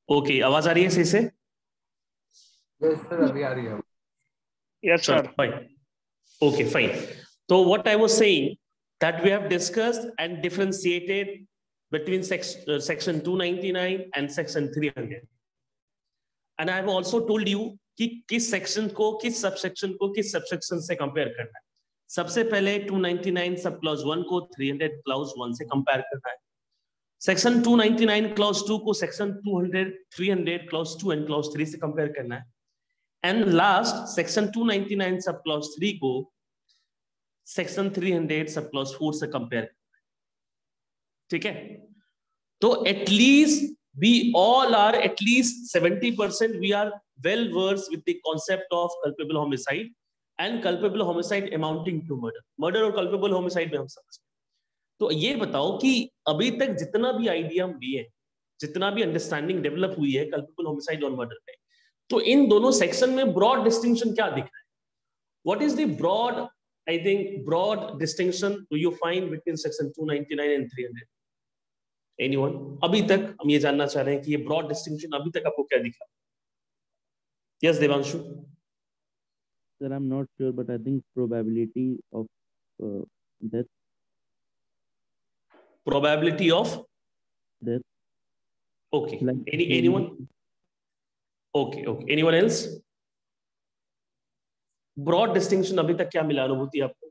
Okay, आवाज आ रही है सही से? यस सर, अभी आ रही है। Yes, चलो sir. Fine. Okay, fine. So what I was saying that we have discussed and differentiated between section 299 and section 300. And I have also told you कि किस सेक्शन को किस सबसेक्शन को किस सबसेक्शन से कंपेयर करना है. सबसे पहले 299 सब क्लॉज 1 को 300 क्लॉज 1 से कंपेयर करना है. सेक्शन 299 क्लॉज 2 को सेक्शन 200 300 क्लॉज 2 एंड क्लॉज 3 से कंपेयर करना है. And last section 299 sub clause 3 को सेक्शन 300 सब क्लॉज 4 से कंपेयर करना है. ठीक है, तो at least we all are at least 70% we are well versed with the concept of culpable homicide and culpable homicide amounting to murder और culpable homicide में हम समझ. तो ये बताओ कि अभी तक जितना भी आइडिया हम लिए, जितना भी अंडरस्टैंडिंग डेवलप हुई है culpable homicide और मर्डर में, तो इन दोनों सेक्शन में ब्रॉड डिस्टिंक्शन क्या दिख रहा है? What is the broad, I think broad distinction do you find between section 299 and 300? Anyone? अभी तक हम ये जानना चाह रहे हैं कि ये ब्रॉड डिस्टिंक्शन अभी तक आपको क्या दिखा? Yes Devanshu. Sir, I'm not sure, but I think probability of death. Probability of death. Okay. Anyone? Okay. Anyone else? Broad distinction अभी तक क्या मिला अनुभूति आपको?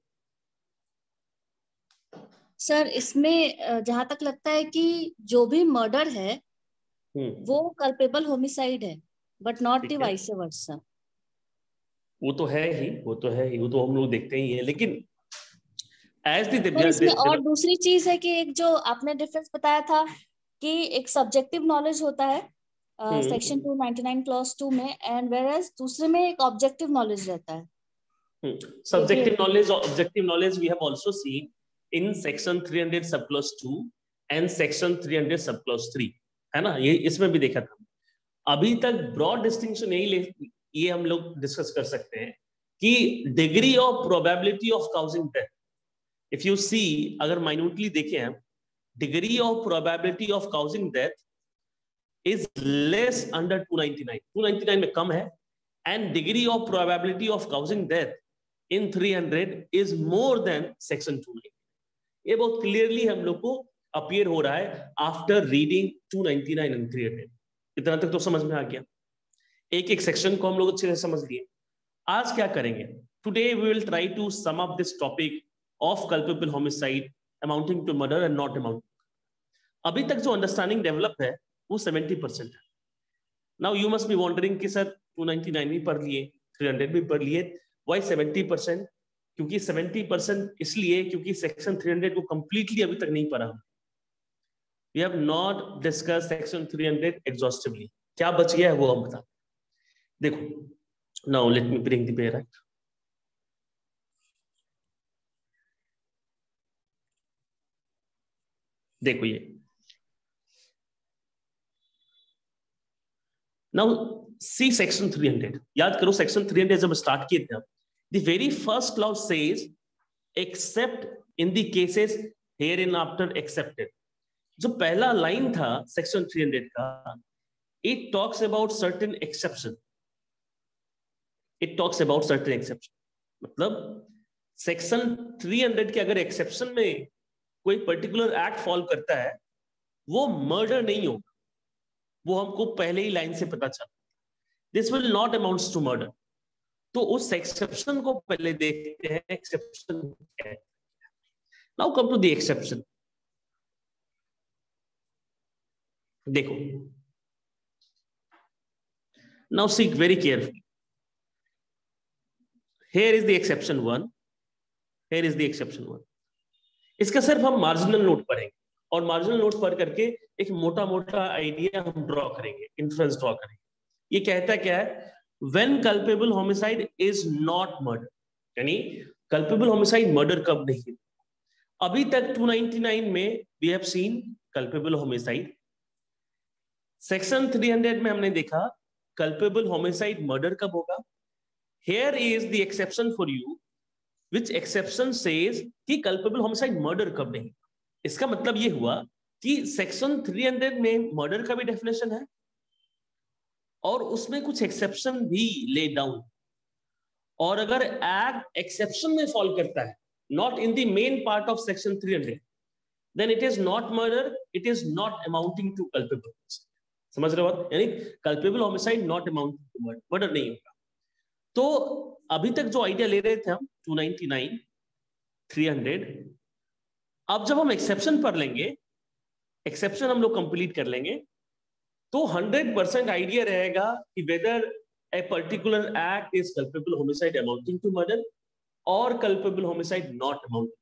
सर इसमें जहां तक लगता है कि जो भी मर्डर है वो कल्पेबल होमिसाइड है, but not the vice versa. वो तो है ही, वो तो हम लोग देखते ही है, लेकिन एज इसमें और दूसरी चीज है कि एक जो आपने डिफरेंस बताया था कि एक सब्जेक्टिव नॉलेज होता है सेक्शन 299 क्लॉज 2 में, एंड वेयरएज दूसरे में एक ऑब्जेक्टिव नॉलेज रहता है. Subjective knowledge or objective knowledge we have also seen in section 300 subclause 2 and section 300 subclause 3, है ना? ये इसमें भी देखा था. अभी तक ब्रॉड डिस्टिंक्शन ये हम लोग डिस्कस कर सकते हैं कि degree of probability of causing death. If you see, अगर माइन्यूटली देखें हम, degree of probability of causing death is less under 299 में कम है, and degree of probability of causing death in 300 is more than section 290. ये बहुत clearly हम लोग को अपीयर हो रहा है आफ्टर रीडिंग 299 and 300. इतना तक तो समझ में आ गया. एक एक सेक्शन को हम लोग अच्छे से समझ लिए. आज क्या करेंगे? Today we will try to sum up this topic of culpable homicide amounting to murder and not amounting. अभी तक जो अंडरस्टैंडिंग डेवलप है वो 70% है. Now you must be wondering कि सर 299 भी पढ़ लिए, 300 भी पढ़ लिए, Why 70%? क्योंकि 70% इसलिए क्योंकि सेक्शन 300 को कंप्लीटली अभी तक नहीं पढ़ा. We have not discussed section 300 exhaustively. क्या बच गया है वो हम बता. देखो, now let me bring the pair right. देखो ये now see section 300. याद करो सेक्शन 300 जब स्टार्ट किए थे, the very first clause says except in the cases hereinafter accepted. जो पहला लाइन था सेक्शन 300 का, it talks about certain exception. मतलब सेक्शन 300 के अगर एक्सेप्शन में कोई पर्टिकुलर एक्ट फॉल करता है, वो मर्डर नहीं होगा. वो हमको पहले ही लाइन से पता चला. This will not amounts to murder. तो उस एक्सेप्शन को पहले देखते हैं. एक्सेप्शन क्या है? Now come to the exception. देखो, now see very carefully. Here is the exception 1. Here is the exception 1. इसका सिर्फ हम मार्जिनल नोट पढ़ेंगे, और मार्जिनल नोट पढ़ करके एक मोटा मोटा आइडिया हम ड्रॉ करेंगे, इन्फ्रेंस ड्रॉ करेंगे. ये कहता क्या है? When culpable homicide is not murder, यानी culpable homicide murder कब नहीं. अभी तक 299 में we have seen culpable homicide. Section 300 में हमने देखा culpable homicide murder कब होगा. Here is the exception for you, which exception says कि culpable homicide murder कब नहीं. इसका मतलब ये हुआ कि सेक्शन 300 में मर्डर का भी डेफिनेशन है और उसमें कुछ एक्सेप्शन भी ले डाउन, और अगर एक्ट एक्सेप्शन में फॉल करता है, not in the main part of section 300, then it is not murder, it is not amounting to culpable homicide. समझ रहे हो आप? यानी culpable homicide not amounting to murder, murder नहीं होगा। तो अभी तक जो आइडिया ले रहे थे हम 299, 300, अब जब हम एक्सेप्शन पर लेंगे, एक्सेप्शन हम लोग कंप्लीट कर लेंगे, तो 100% आइडिया रहेगा कि whether a particular act is culpable homicide amounting to murder और कल्पेबल होमिसाइड नॉट अमाउंटिंग।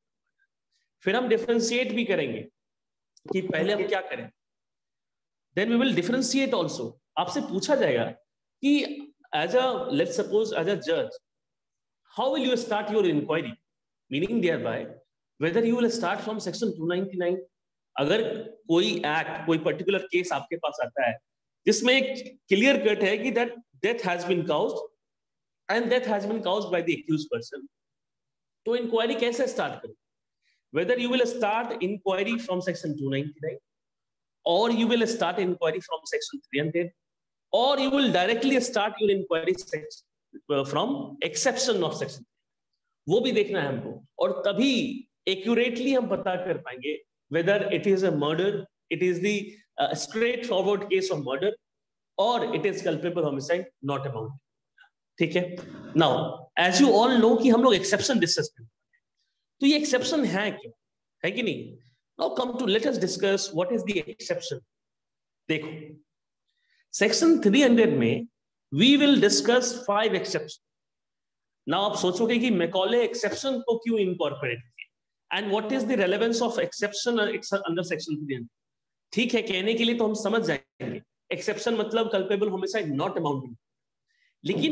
फिर हम डिफरेंशिएट भी करेंगे कि पहले हम क्या करें, then we will differentiate also. आपसे पूछा जाएगा कि as a let's suppose as a जज, how will you start your inquiry, meaning thereby whether you will start from section 299। अगर कोई एक्ट, कोई पर्टिकुलर केस आपके पास आता है जिसमें एक क्लियर कट है कि that death has been caused and death has been caused by the accused person, तो इंक्वायरी कैसे स्टार्ट करें? Whether you will start inquiry from section 299 or you will start inquiry from section 300 or you will directly start your inquiry from exception of section, वो भी देखना है हमको, और तभी एक्यूरेटली हम पता कर पाएंगे whether it is a murder, it is the straightforward case of murder or it is culpable homicide not amount। ठीक है, now as you all know कि हम लोग exception डिस्कस करते हैं, तो ये एक्सेप्शन है क्यों, है कि नहीं? Now come to let us discuss what is the exception. देखो सेक्शन 300 में we will discuss 5 exception. Now आप सोचोगे कि मैकॉले एक्सेप्शन को क्यों इनकॉर्पोरेट किया and what is the relevance of exception under section 300। ठीक है, कहने के लिए तो हम समझ जाएंगे एक्सेप्शन मतलब कल्पेबल होमिसाइड नॉट अमाउंटिंग, लेकिन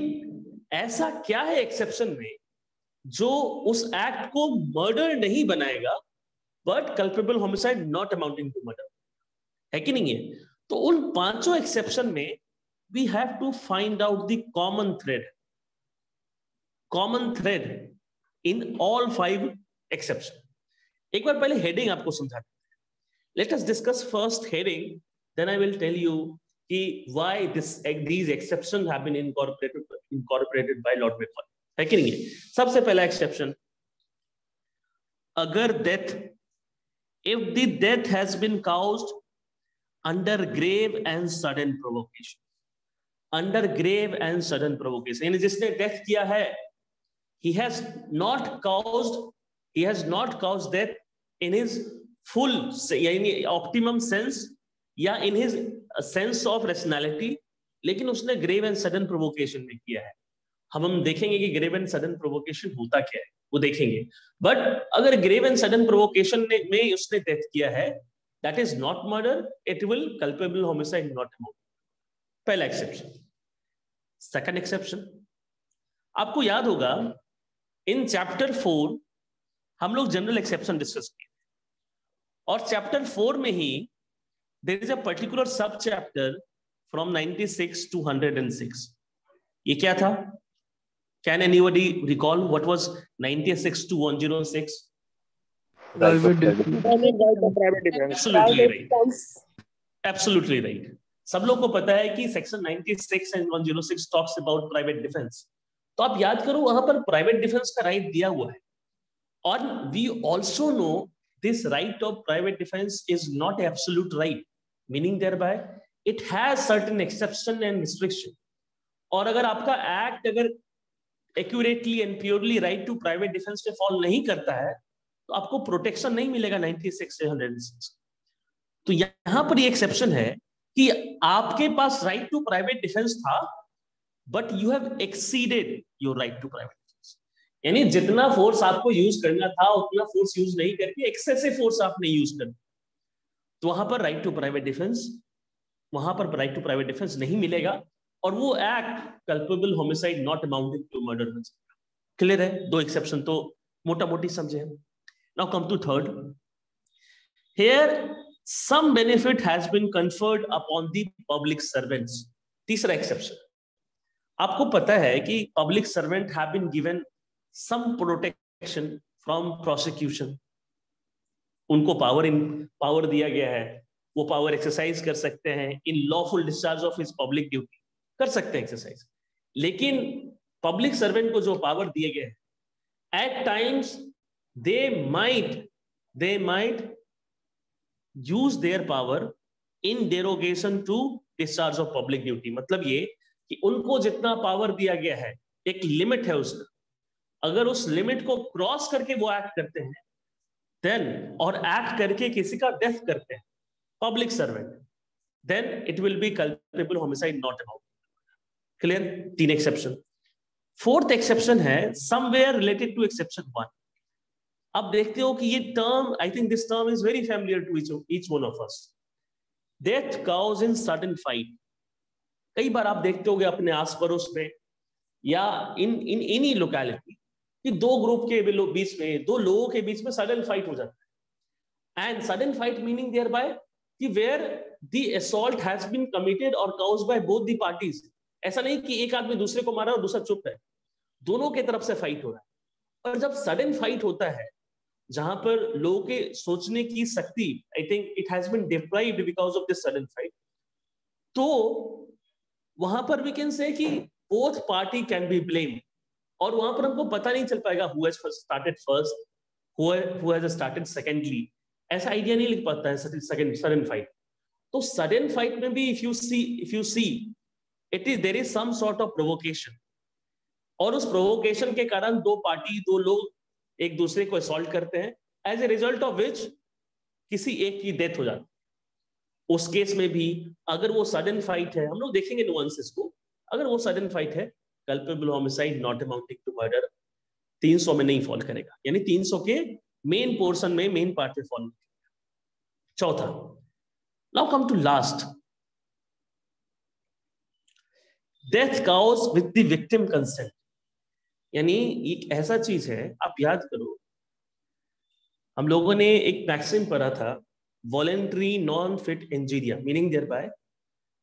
ऐसा क्या है एक्सेप्शन में जो उस एक्ट को मर्डर नहीं बनाएगा but culpable homicide not amounting to murder, है कि नहीं है? तो उन 5 एक्सेप्शन में we have to find out the common thread in all 5 exception. एक बार पहले हेडिंग आपको समझाते हैं। Let us discuss first heading, then I will tell you कि why these exceptions have been incorporated by Lord Macaulay, है कि नहीं है? सबसे पहला एक्सेप्शन, अगर death, if the death has been caused under grave and sudden provocation, under grave and sudden provocation, यानी जिसने डेथ किया है, he has not caused death in his full, यानी ऑप्टिमम सेंस या in his sense of rationality, लेकिन उसने grave and sudden provocation में किया है। हम देखेंगे कि ग्रेव एंड सडन प्रोवोकेशन होता क्या है, वो देखेंगे। बट अगर ग्रेव एंड सडन प्रोवोकेशन में उसने डेथ किया है, that is not murder, it will culpable homicide not amount. पहला एक्सेप्शन। सेकंड एक्सेप्शन, आपको याद होगा इन चैप्टर 4 हम लोग जनरल एक्सेप्शन डिस्कस किए, और चैप्टर 4 में ही देयर इज अ पर्टिकुलर सब चैप्टर फ्रॉम 96 to 106। ये क्या था? Can anybody recall what was 96 to 106? Private defense. Absolutely right. Absolutely right. सब लोग को पता है कि section 96 and 106 talks about private defense. तो आप याद करो वहां पर प्राइवेट डिफेंस का राइट दिया हुआ है, और we also know this right of private defense is not absolute right, meaning thereby it has certain exception and restriction. और अगर आपका एक्ट अगर accurately and purely right to private defence पे फॉल नहीं करता है, तो आपको प्रोटेक्शन नहीं मिलेगा 96 से 106। तो यहां पर ये एक्सेप्शन है कि आपके पास राइट टू प्राइवेट डिफेंस था, but you have exceeded your right to private defence, यानी जितना फोर्स आपको यूज करना था उतना फोर्स यूज नहीं करके एक्सेसिव फोर्स आपने यूज कर, तो वहां पर राइट टू प्राइवेट डिफेंस, वहां पर राइट टू प्राइवेट डिफेंस नहीं मिलेगा, और वो act culpable homicide not amounting to murder बन सकता। क्लियर है? 2 एक्सेप्शन तो मोटा मोटी समझे हम। Now come to third, here some benefit has been conferred upon the public servants. तीसरा एक्सेप्शन, आपको पता है कि public servant have been given some protection from prosecution, उनको पावर दिया गया है, वो पावर एक्सरसाइज कर सकते हैं in lawful discharge of his public duty. कर सकते हैं एक्सरसाइज। लेकिन पब्लिक सर्वेंट को जो पावर दिए गए हैं, at times they might use their power in derogation to discharge of public duty. मतलब ये कि उनको जितना पावर दिया गया है, एक लिमिट है उसका, अगर उस लिमिट को क्रॉस करके वो एक्ट करते हैं देन, और एक्ट करके किसी का डेथ करते हैं public servant, then it will be culpable homicide not about. Clear? 3 exception. 4th exception है समवेयर रिलेटेड टू एक्सेप्शन 1। अब देखते हो कि ये term, I think this term is very familiar to each one of us. Death cause in sudden fight. कई बार आप देखते होगे अपने आस पड़ोस में या इन एनी लोकेलिटी कि 2 ग्रुप के बीच में, 2 लोगों के बीच में सडन फाइट हो जाता है। And sudden fight meaning thereby कि where the assault has been committed or caused by both the parties. ऐसा नहीं कि एक आदमी दूसरे को मारा और दूसरा चुप है, दोनों की तरफ से फाइट हो रहा है। और जब सडन फाइट होता है जहां पर लोगों के सोचने की शक्ति, I think it has been deprived because of this sudden fight, तो वहां पर वी कैन से कि both party can be blamed. और वहां पर हमको पता नहीं चल पाएगा who has started first, who has started secondly, ऐसा आइडिया नहीं लिख पाता है सडन फाइट। तो सडन फाइट में भी if you see it is there is some sort of provocation, और उस प्रोवोकेशन के कारण 2 पार्टी, 2 लोग एक दूसरे को असॉल्ट करते हैं, as a result of which किसी एक की डेथ हो जाती है। उस केस में भी अगर वो सडन फाइट है, हम लोग देखेंगे नुआंसेस को, अगर वो सडन फाइट है, culpable homicide not amounting to murder 300 में नहीं फॉल करेगा, यानी 300 के मेन पोर्शन में, मेन पार्ट में फॉल करेगा। चौथा, now come to last, death cause with the victim consent. यानी एक ऐसा चीज है, आप याद करो, हम लोगों ने एक मैक्सिम पढ़ा था, वॉलेंटरी नॉन फिट इंजीरिया, meaning thereby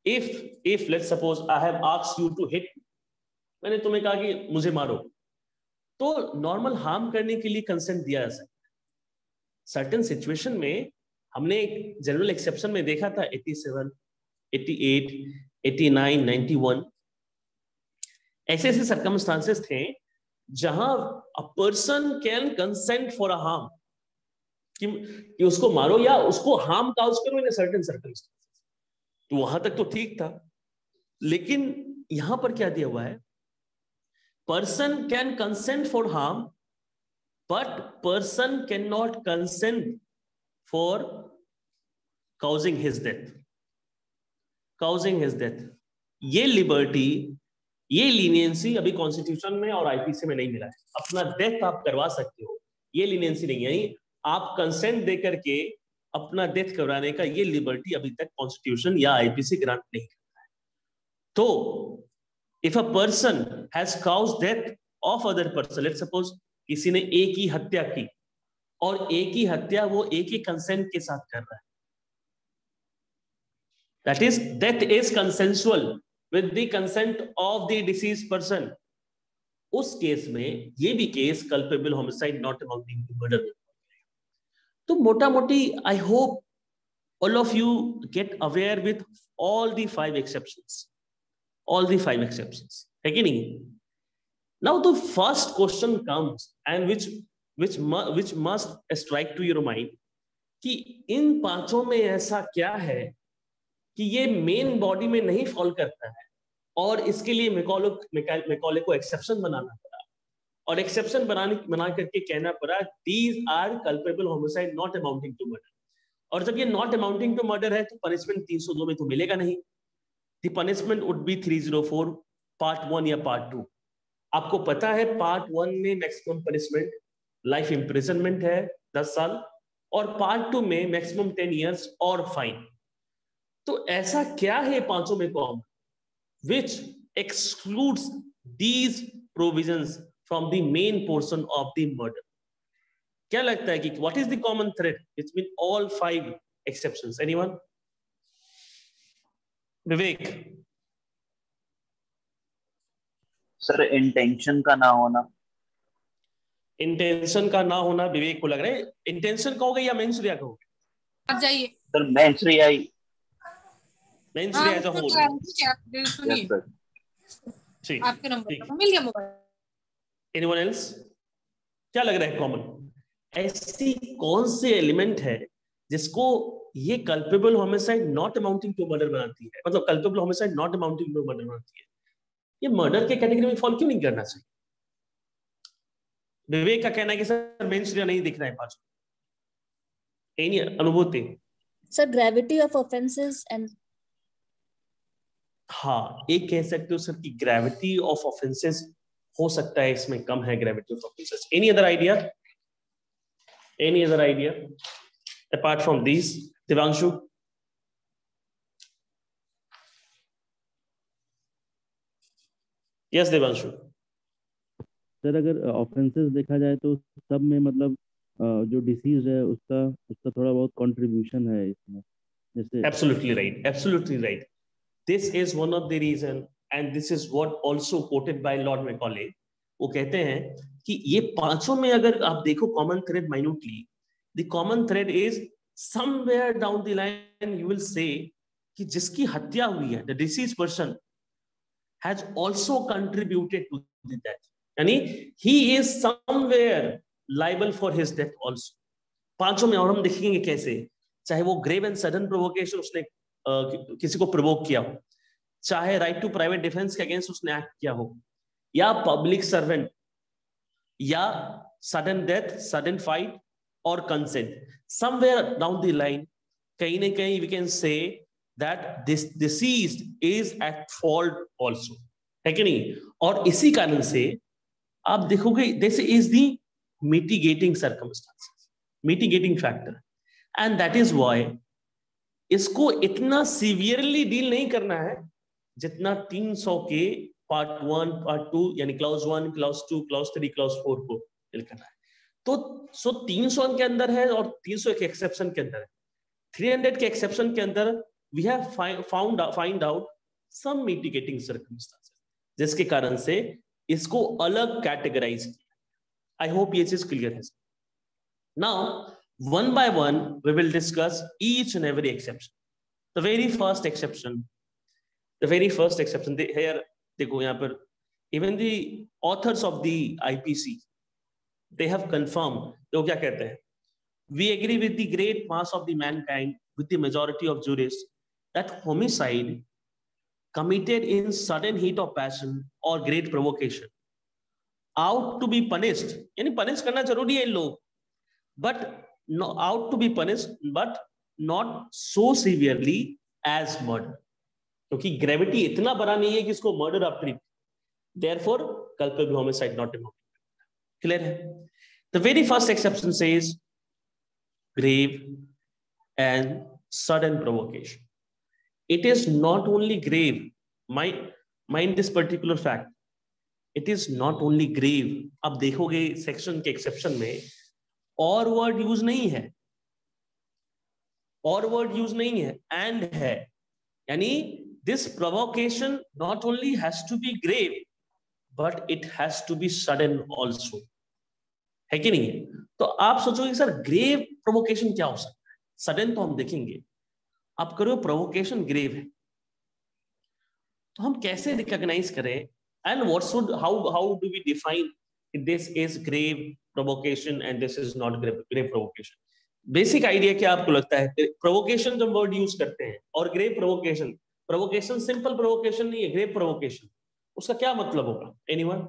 if let's suppose I have asked you to hit, मैंने तुम्हें कहा कि मुझे मारो, तो नॉर्मल हार्म करने के लिए कंसेंट दिया जा सकता है। सर्टेन सिचुएशन में हमने एक जनरल एक्सेप्शन में देखा था 87, 88, 89, 91, ऐसे सर्कमस्टांसेस थे जहां a person can consent for a harm, कि उसको मारो या उसको हार्म काउज करो इन सर्टेन सर्कमस्टांसेस। तो वहां तक तो ठीक था, लेकिन यहां पर क्या दिया हुआ है, person can consent for harm but person can not consent for causing his death. ये लिबर्टी, ये लीनियंसी अभी कॉन्स्टिट्यूशन में और आईपीसी में नहीं मिला है। अपना डेथ आप करवा सकते हो, ये लीनियंसी नहीं है, यानी आप कंसेंट देकर के अपना डेथ करवाने का ये लिबर्टी अभी तक कॉन्स्टिट्यूशन या आईपीसी ग्रांट नहीं करता है। तो if a person has caused death of other person, let's suppose किसी ने एक ही हत्या की और एक ही हत्या वो एक ही कंसेंट के साथ कर रहा है, that is death is consensual with the consent of the deceased person, उस केस में ये भी case culpable homicide not amounting to murder. तो मोटा मोटी I hope all of you get aware with all the 5 exceptions, है कि नहीं? Now the first question comes and which must strike to your mind कि इन 5 में ऐसा क्या है कि ये मेन बॉडी में नहीं फॉल करता है, और इसके लिए मैकॉले को एक्सेप्शन बनाना पड़ा, और एक्सेप्शन बना करके कहना पड़ा these are culpable homicide not amounting to murder. और जब ये नॉट अमाउंटिंग टू मर्डर है तो पनिशमेंट 302 में तो मिलेगा नहीं, the punishment would be 304 part 1 या पार्ट 2। आपको पता है पार्ट 1 में मैक्सिमम पनिशमेंट लाइफ इंप्रिजनमेंट है 10 साल, और पार्ट 2 में मैक्सिमम 10 इयर्स और फाइन। तो ऐसा क्या है 5 में common which excludes these provisions from the main portion of the murder? क्या लगता है कि what is the common thread between all 5 exceptions? Anyone? Vivek? Sir intention का ना होना। इंटेंशन का ना होना विवेक को लग रहा है। इंटेंशन कहोगे या मेंस रिया कहोगे? आप जाइए sir mens rea as a whole. Yes sir. ठीक, आपके नंबर ठीक। का मिल गया मोबाइल। Anyone else? क्या लग रहा है कॉमन? ऐसी कौन से एलिमेंट है जिसको ये culpable homicide not amounting to murder बनाती है, मतलब culpable homicide not amounting to murder बनाती है? ये मर्डर के कैटेगरी में फॉल क्यों नहीं करना चाहिए? विवेक का कहना है कि सर मेंस नहीं दिख रहा है पांच। अनुभूति? Sir gravity of offences and, हाँ, एक कह सकते हो सर कि ग्रेविटी ऑफ ऑफेंसेस हो सकता है इसमें कम है, gravity of offences. Any other idea? Any other idea apart from this? Divanshu? Yes Divanshu. Sir अगर ऑफेंसेस देखा जाए तो सब में मतलब जो डिसीज है उसका उसका थोड़ा बहुत कंट्रीब्यूशन है इसमें, जैसे Absolutely right. Absolutely right. This is one of the reason, and this is what also quoted by Lord Macaulay. वो कहते हैं कि ये पांचों में अगर आप देखो common thread minutely, the common thread is somewhere down the line you will say कि जिसकी हत्या हुई है, the deceased person has also contributed to the death, यानी he is somewhere liable for his death also. पांचों में, और हम देखेंगे कैसे, चाहे वो ग्रेव एंड सडन प्रोवोकेशन, उसने किसी को प्रोवोक किया हो, चाहे राइट टू प्राइवेट डिफेंस के अगेंस्ट उसने एक्ट किया हो, या पब्लिक सर्वेंट, या सडन डेथ, सडन फाइट और consent, somewhere down the line कहीं ना कहीं we can say that this deceased is at fault also, है कि नहीं? और इसी कारण से आप देखोगे this is the mitigating circumstances, mitigating factor, and that is why इसको इतना सीवियरली डील नहीं करना है जितना 300 के पार्ट 1, पार्ट 2 यानी क्लाउज 1, क्लाउज 2, क्लाउज 3, क्लाउज 4 को डील करना है। तो 300 के अंदर है और 300 के एक्सेप्शन के अंदर है। 300 के एक्सेप्शन के अंदर we have find out some mitigating circumstances, जिसके कारण से इसको अलग कैटेगराइज किया। आई होप ये चीज क्लियर है। Now one by one we will discuss each and every exception. The very first exception here देखो यहाँ पर even the authors of the IPC they have confirmed, तो क्या कहते हैं? We agree with the great mass of the mankind, with the majority of jurists, that homicide committed in sudden heat of passion or great provocation out to be punished, यानी punish करना जरूरी है इन लोग, but out to be punished but not so severely as murder, क्योंकि gravity इतना बड़ा नहीं है कि इसको मर्डर आप treat, therefore culpable homicide not involved. Clear है? The very first exception says grave and sudden provocation. It is not only grave, mind this particular fact, it is not only grave. अब देखोगे section के exception में और word use नहीं है, और word use नहीं है, एंड है, यानी this provocation not only has to be grave but it has to be sudden also, है कि नहीं है? तो आप सोचोगे सर ग्रेव प्रोवोकेशन क्या हो सकता है? सडन तो हम देखेंगे, आप करो प्रोवोकेशन ग्रेव है, तो हम कैसे रिकॉग्नाइज करें, and what should how do we define this is grave provocation and this is not grave provocation? Basic idea क्या आपको लगता है? प्रोवोकेशन जब वर्ड यूज करते हैं और grave provocation, provocation simple provocation नहीं है, ग्रेव प्रोवोकेशन, उसका क्या मतलब होगा? Anyone?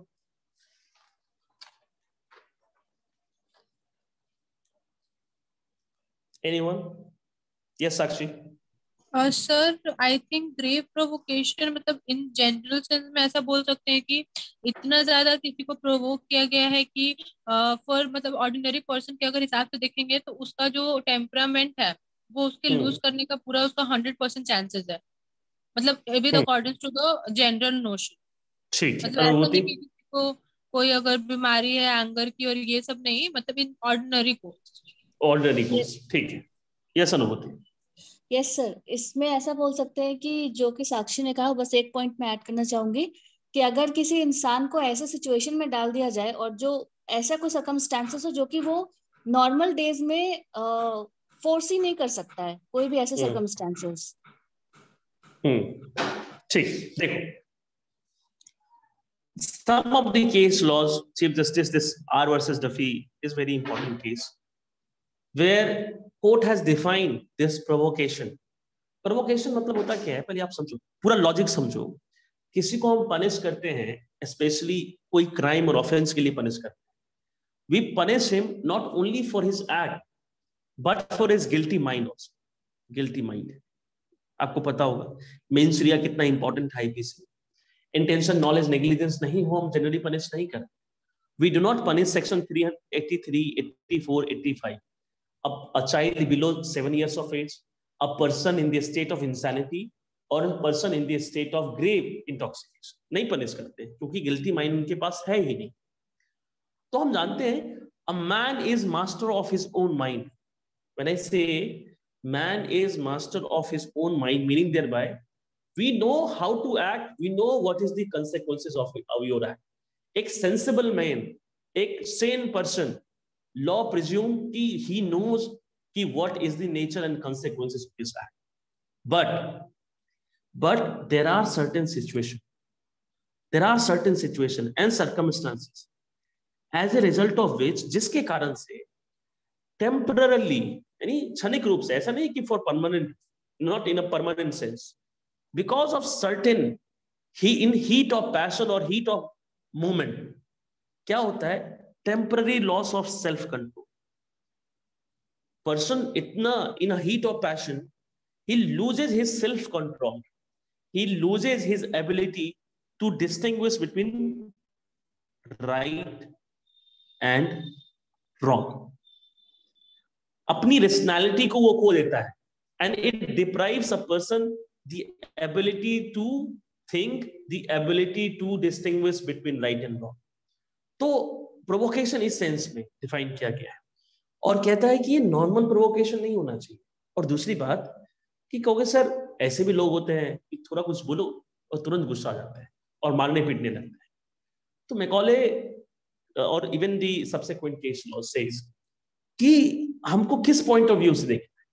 Anyone? Yes Sakshi? Sir I think grave provocation मतलब इन जनरल सेंस में ऐसा बोल सकते हैं कि इतना ज्यादा किसी को प्रोवोक किया गया है कि फॉर मतलब ऑर्डिनरी पर्सन के अगर हिसाब से देखेंगे तो उसका जो टेम्परामेंट है वो उसके लूज करने का पूरा उसका 100% चांसेस है, मतलब with according to the general notion. ठीक है। मतलब ऐसा नहीं कि किसी को कोई अगर बीमारी है एंगर की और ये सब नहीं, मतलब इन ऑर्डिनरी को ठीक है। यस अनुभूति? यस सर, इसमें ऐसा बोल सकते हैं कि जो कि साक्षी ने कहा, बस एक पॉइंट मैं ऐड करना चाहूंगी कि अगर किसी इंसान को ऐसे सिचुएशन में डाल दिया जाए और जो ऐसा कोई सर्कमस्टेंसेस हो जो कि वो नॉर्मल डेज में फोर्स ही नहीं कर सकता है, कोई भी ऐसे सर्कमस्टेंसेस। ठीक, देखो some of the case laws, Chief Justice, this R versus Duffy is very important case, where court has defined this provocation. Provocation मतलब होता क्या है, पहले आप समझो, पूरा लॉजिक समझो. किसी को हम पनिश करते हैं, स्पेशली कोई क्राइम और ऑफेंस के लिए पनिश करते हैं. We punish him not only for his act, but for his guilty mind also. Guilty mind. आपको पता होगा मेंस रिया कितना इंपॉर्टेंट है आईपीसी. इंटेंशन, नॉलेज, नेग्लिजेंस नहीं हो, हम जनरली पनिश नहीं करते. We do not punish section 383, 84, 85. A child below 7 years of age, a person in the state of insanity, और a person in the state of grave intoxication नहीं punish करते क्योंकि guilty mind उनके पास है ही नहीं. तो हम जानते हैं a man is master of his own mind. When I say man is master of his own mind, meaning thereby we know how to act, we know what is the consequences of your act. एक sensible man, एक sane person, law presume कि he knows कि what is the nature and consequences of his act. But there are certain situations and circumstances as a result of which, जिसके कारण से temporarily, यानी क्षणिक रूप से, ऐसा नहीं कि for permanent, not in a permanent sense, because of certain in heat of passion or heat of movement, क्या होता है, temporary loss of self control. Person इतना in a heat of passion, he loses his self control, he loses his ability to distinguish between right and wrong. अपनी rationality को वो खो देता है, and it deprives a person the ability to think, the ability to distinguish between right and wrong. तो provocation इस sense में define किया गया है और कहता है कि ये नॉर्मल प्रोवोकेशन नहीं होना चाहिए. और दूसरी बात कि कहोगे सर ऐसे भी लोग होते हैं कि थोड़ा कुछ बोलो और तुरंत गुस्सा आ जाता है और मारने पीटने लगता है. तो मैकॉले और even the subsequent case law says कि हमको किस पॉइंट ऑफ व्यू से देखना है.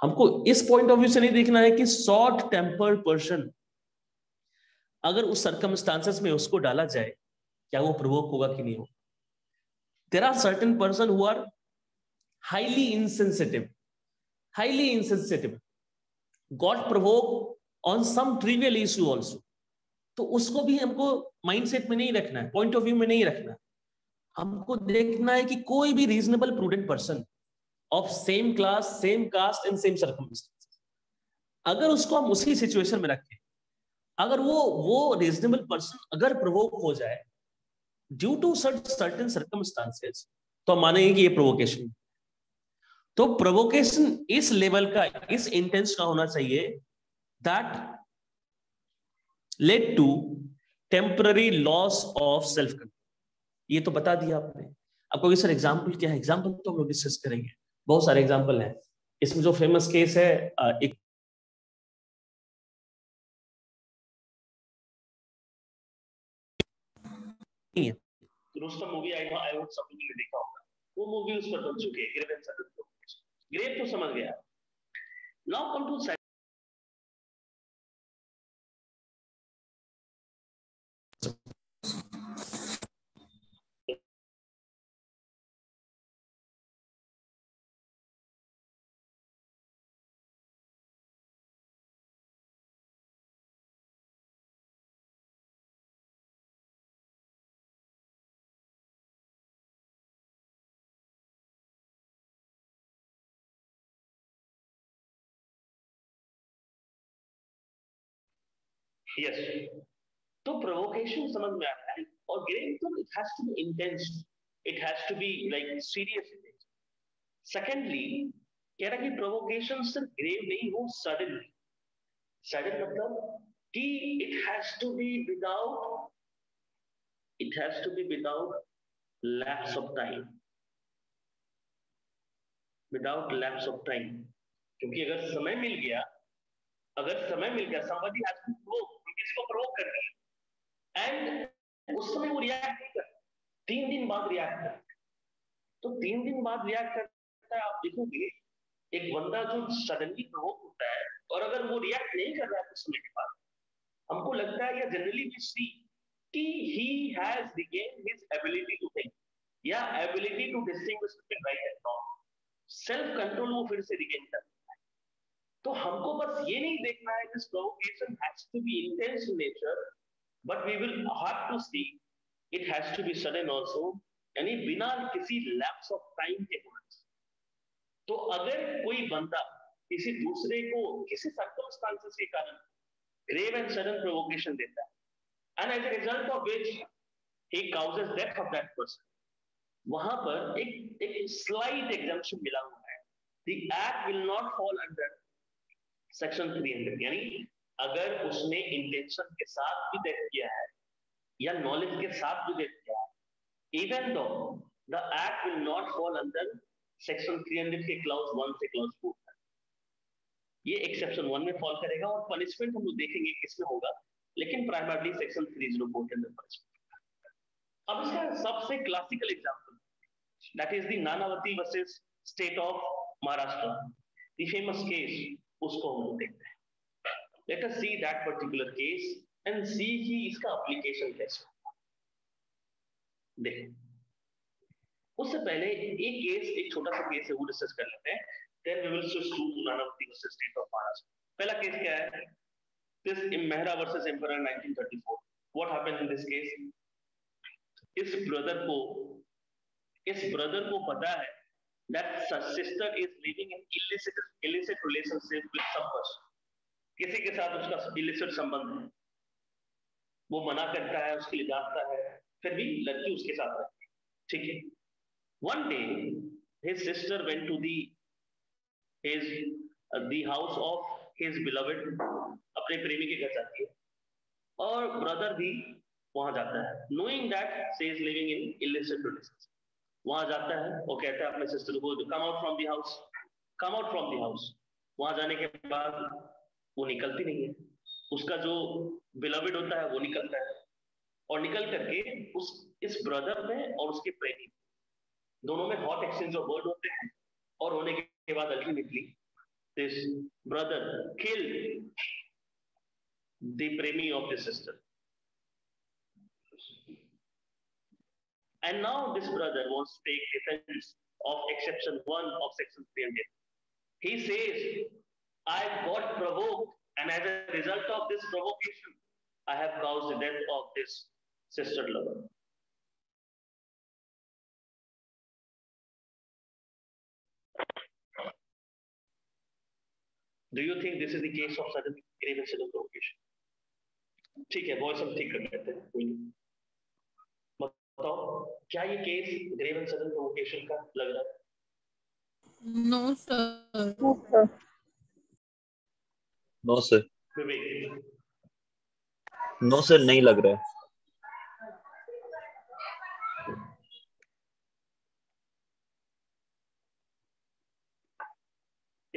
हमको इस पॉइंट ऑफ व्यू से नहीं देखना है कि शॉर्ट टेम्पर्ड पर्सन अगर उस सर्कमस्टांसेस में उसको डाला जाए क्या वो प्रोवोक होगा कि नहीं होगा. There are certain person who are highly insensitive, got provoked on some trivial issue also. तो उसको भी हमको माइंडसेट में नहीं रखना है, पॉइंट ऑफ व्यू में नहीं रखना है. हमको देखना है कि कोई भी reasonable prudent person of same class, same caste and same circumstances, अगर उसको हम उसी सिचुएशन में रखें, अगर वो रीजनेबल पर्सन अगर प्रोवोक हो जाए ड्यू टू सर्टेन सर्कमस्टांसेस, तो मानेंगे कि ये प्रोवोकेशन. तो प्रोवोकेशन इस लेवल का, इस इंटेंस का होना चाहिए that led to temporary loss of self control. ये तो बता दिया आपने. आपको सर एग्जांपल क्या है? एग्जांपल तो हम लोग डिस्कस करेंगे, बहुत सारे एग्जांपल हैं. इसमें जो फेमस केस है एक रुस्तम मूवी, आई होप सब लोगों ने देखा होगा. वो मूवी उस पर बन चुकी है, ग्रेव तो समझ गया. Now come to yes. तो प्रोवोकेशन समझ में आ रहा है. और ग्रेव तो it has to be intense, it has to be like serious. Secondly कह रहा कि प्रोवोकेशन सिर्फ ग्रेव नहीं हो, सडन. सडन मतलब कि it has to be without lapse of time, क्योंकि अगर समय मिल गया, somebody has to provoke, किसी को प्रोवोक कर रही है एंड उस समय वो रिएक्ट नहीं करता, 3 दिन बाद रिएक्ट करता है. तो 3 दिन बाद रिएक्ट करता है. आप देखोगे एक बंदा जो सडनली प्रोवोक होता है और अगर वो रिएक्ट नहीं कर रहा है कुछ समय के बाद, हमको लगता है या जनरली वी सी कि he has regained his ability to think या ability to distinguish between right and wrong, self control वो फिर से रिगेन करता है। तो हमको बस ये नहीं देखना है this provocation has to be intense in nature, but we will have to see it has to be sudden also, यानी बिना किसी लैप्स ऑफ टाइम के होना। तो अगर कोई बंदा किसी दूसरे को किसी सर्कमस्टांसेस के कारण ग्रेव एंड सडन प्रोवोकेशन देता है, and as a result of which he causes death of that person, वहां पर एक स्लाइट एग्जम्पशन मिला हुआ है, the act will not fall under section 300, यानी अगर उसने इंटेंशन के साथ भी डेथ किया है या नॉलेज के साथ भी डेथ किया है, even though the act will not fall under section 300 के क्लाउज 1 से क्लाउज 4 तक, ये एक्सेप्शन 1 में फॉल करेगा, और पनिशमेंट हम लोग देखेंगे किसमें होगा, लेकिन प्राइमरली सेक्शन 304 के अंदर पनिशमेंट। अब इसका सबसे classical example that is the Nanavati versus state of Maharashtra, the famous case, उसको हम लोग देखते हैं। Let us see that particular case and see कि इसका एप्लीकेशन कैसे होगा। देखो, उससे पहले एक छोटा सा केस है वो डिस्कस कर लेते हैं, then we will switch to Nanavati versus state of Maharashtra. पहला केस क्या है? This Mehra versus Emperor 1934. What happened in this case? इस ब्रदर को पता है that sister is living in illicit relationship with some person. किसी के साथ उसका illicit संबंध है, वो मना करता है, उसके लिए डांटता है, फिर भी लड़की उसके साथ रहती है, ठीक है। One day his sister went to the house of his beloved, अपने प्रेमी के घर जाती है, और ब्रदर भी वहां जाता है, knowing that she is living in illicit relationship, वहां जाता है और कहता है अपने सिस्टर को come out from the house। वहां जाने के बाद वो निकलती नहीं है, उसका जो beloved होता है वो निकलता है, और निकल करके इस ब्रदर में और उसके प्रेमी दोनों में हॉट एक्सचेंज ऑफ वर्ड होते हैं, और होने के बाद ultimately this brother killed the प्रेमी of this sister, and now this brother wants to take defence of exception 1 of section 300। He says I got provoked, and as a result of this provocation I have caused the death of this sister lover. Do you think this is the case of sudden grave and sudden provocation? ठीक है, बहुत सब ठीक कर लेते हैं, कोई नहीं। बताओ, क्या ये case grave and sudden provocation का लग रहा है? No sir. No sir. No sir, नहीं लग रहा है।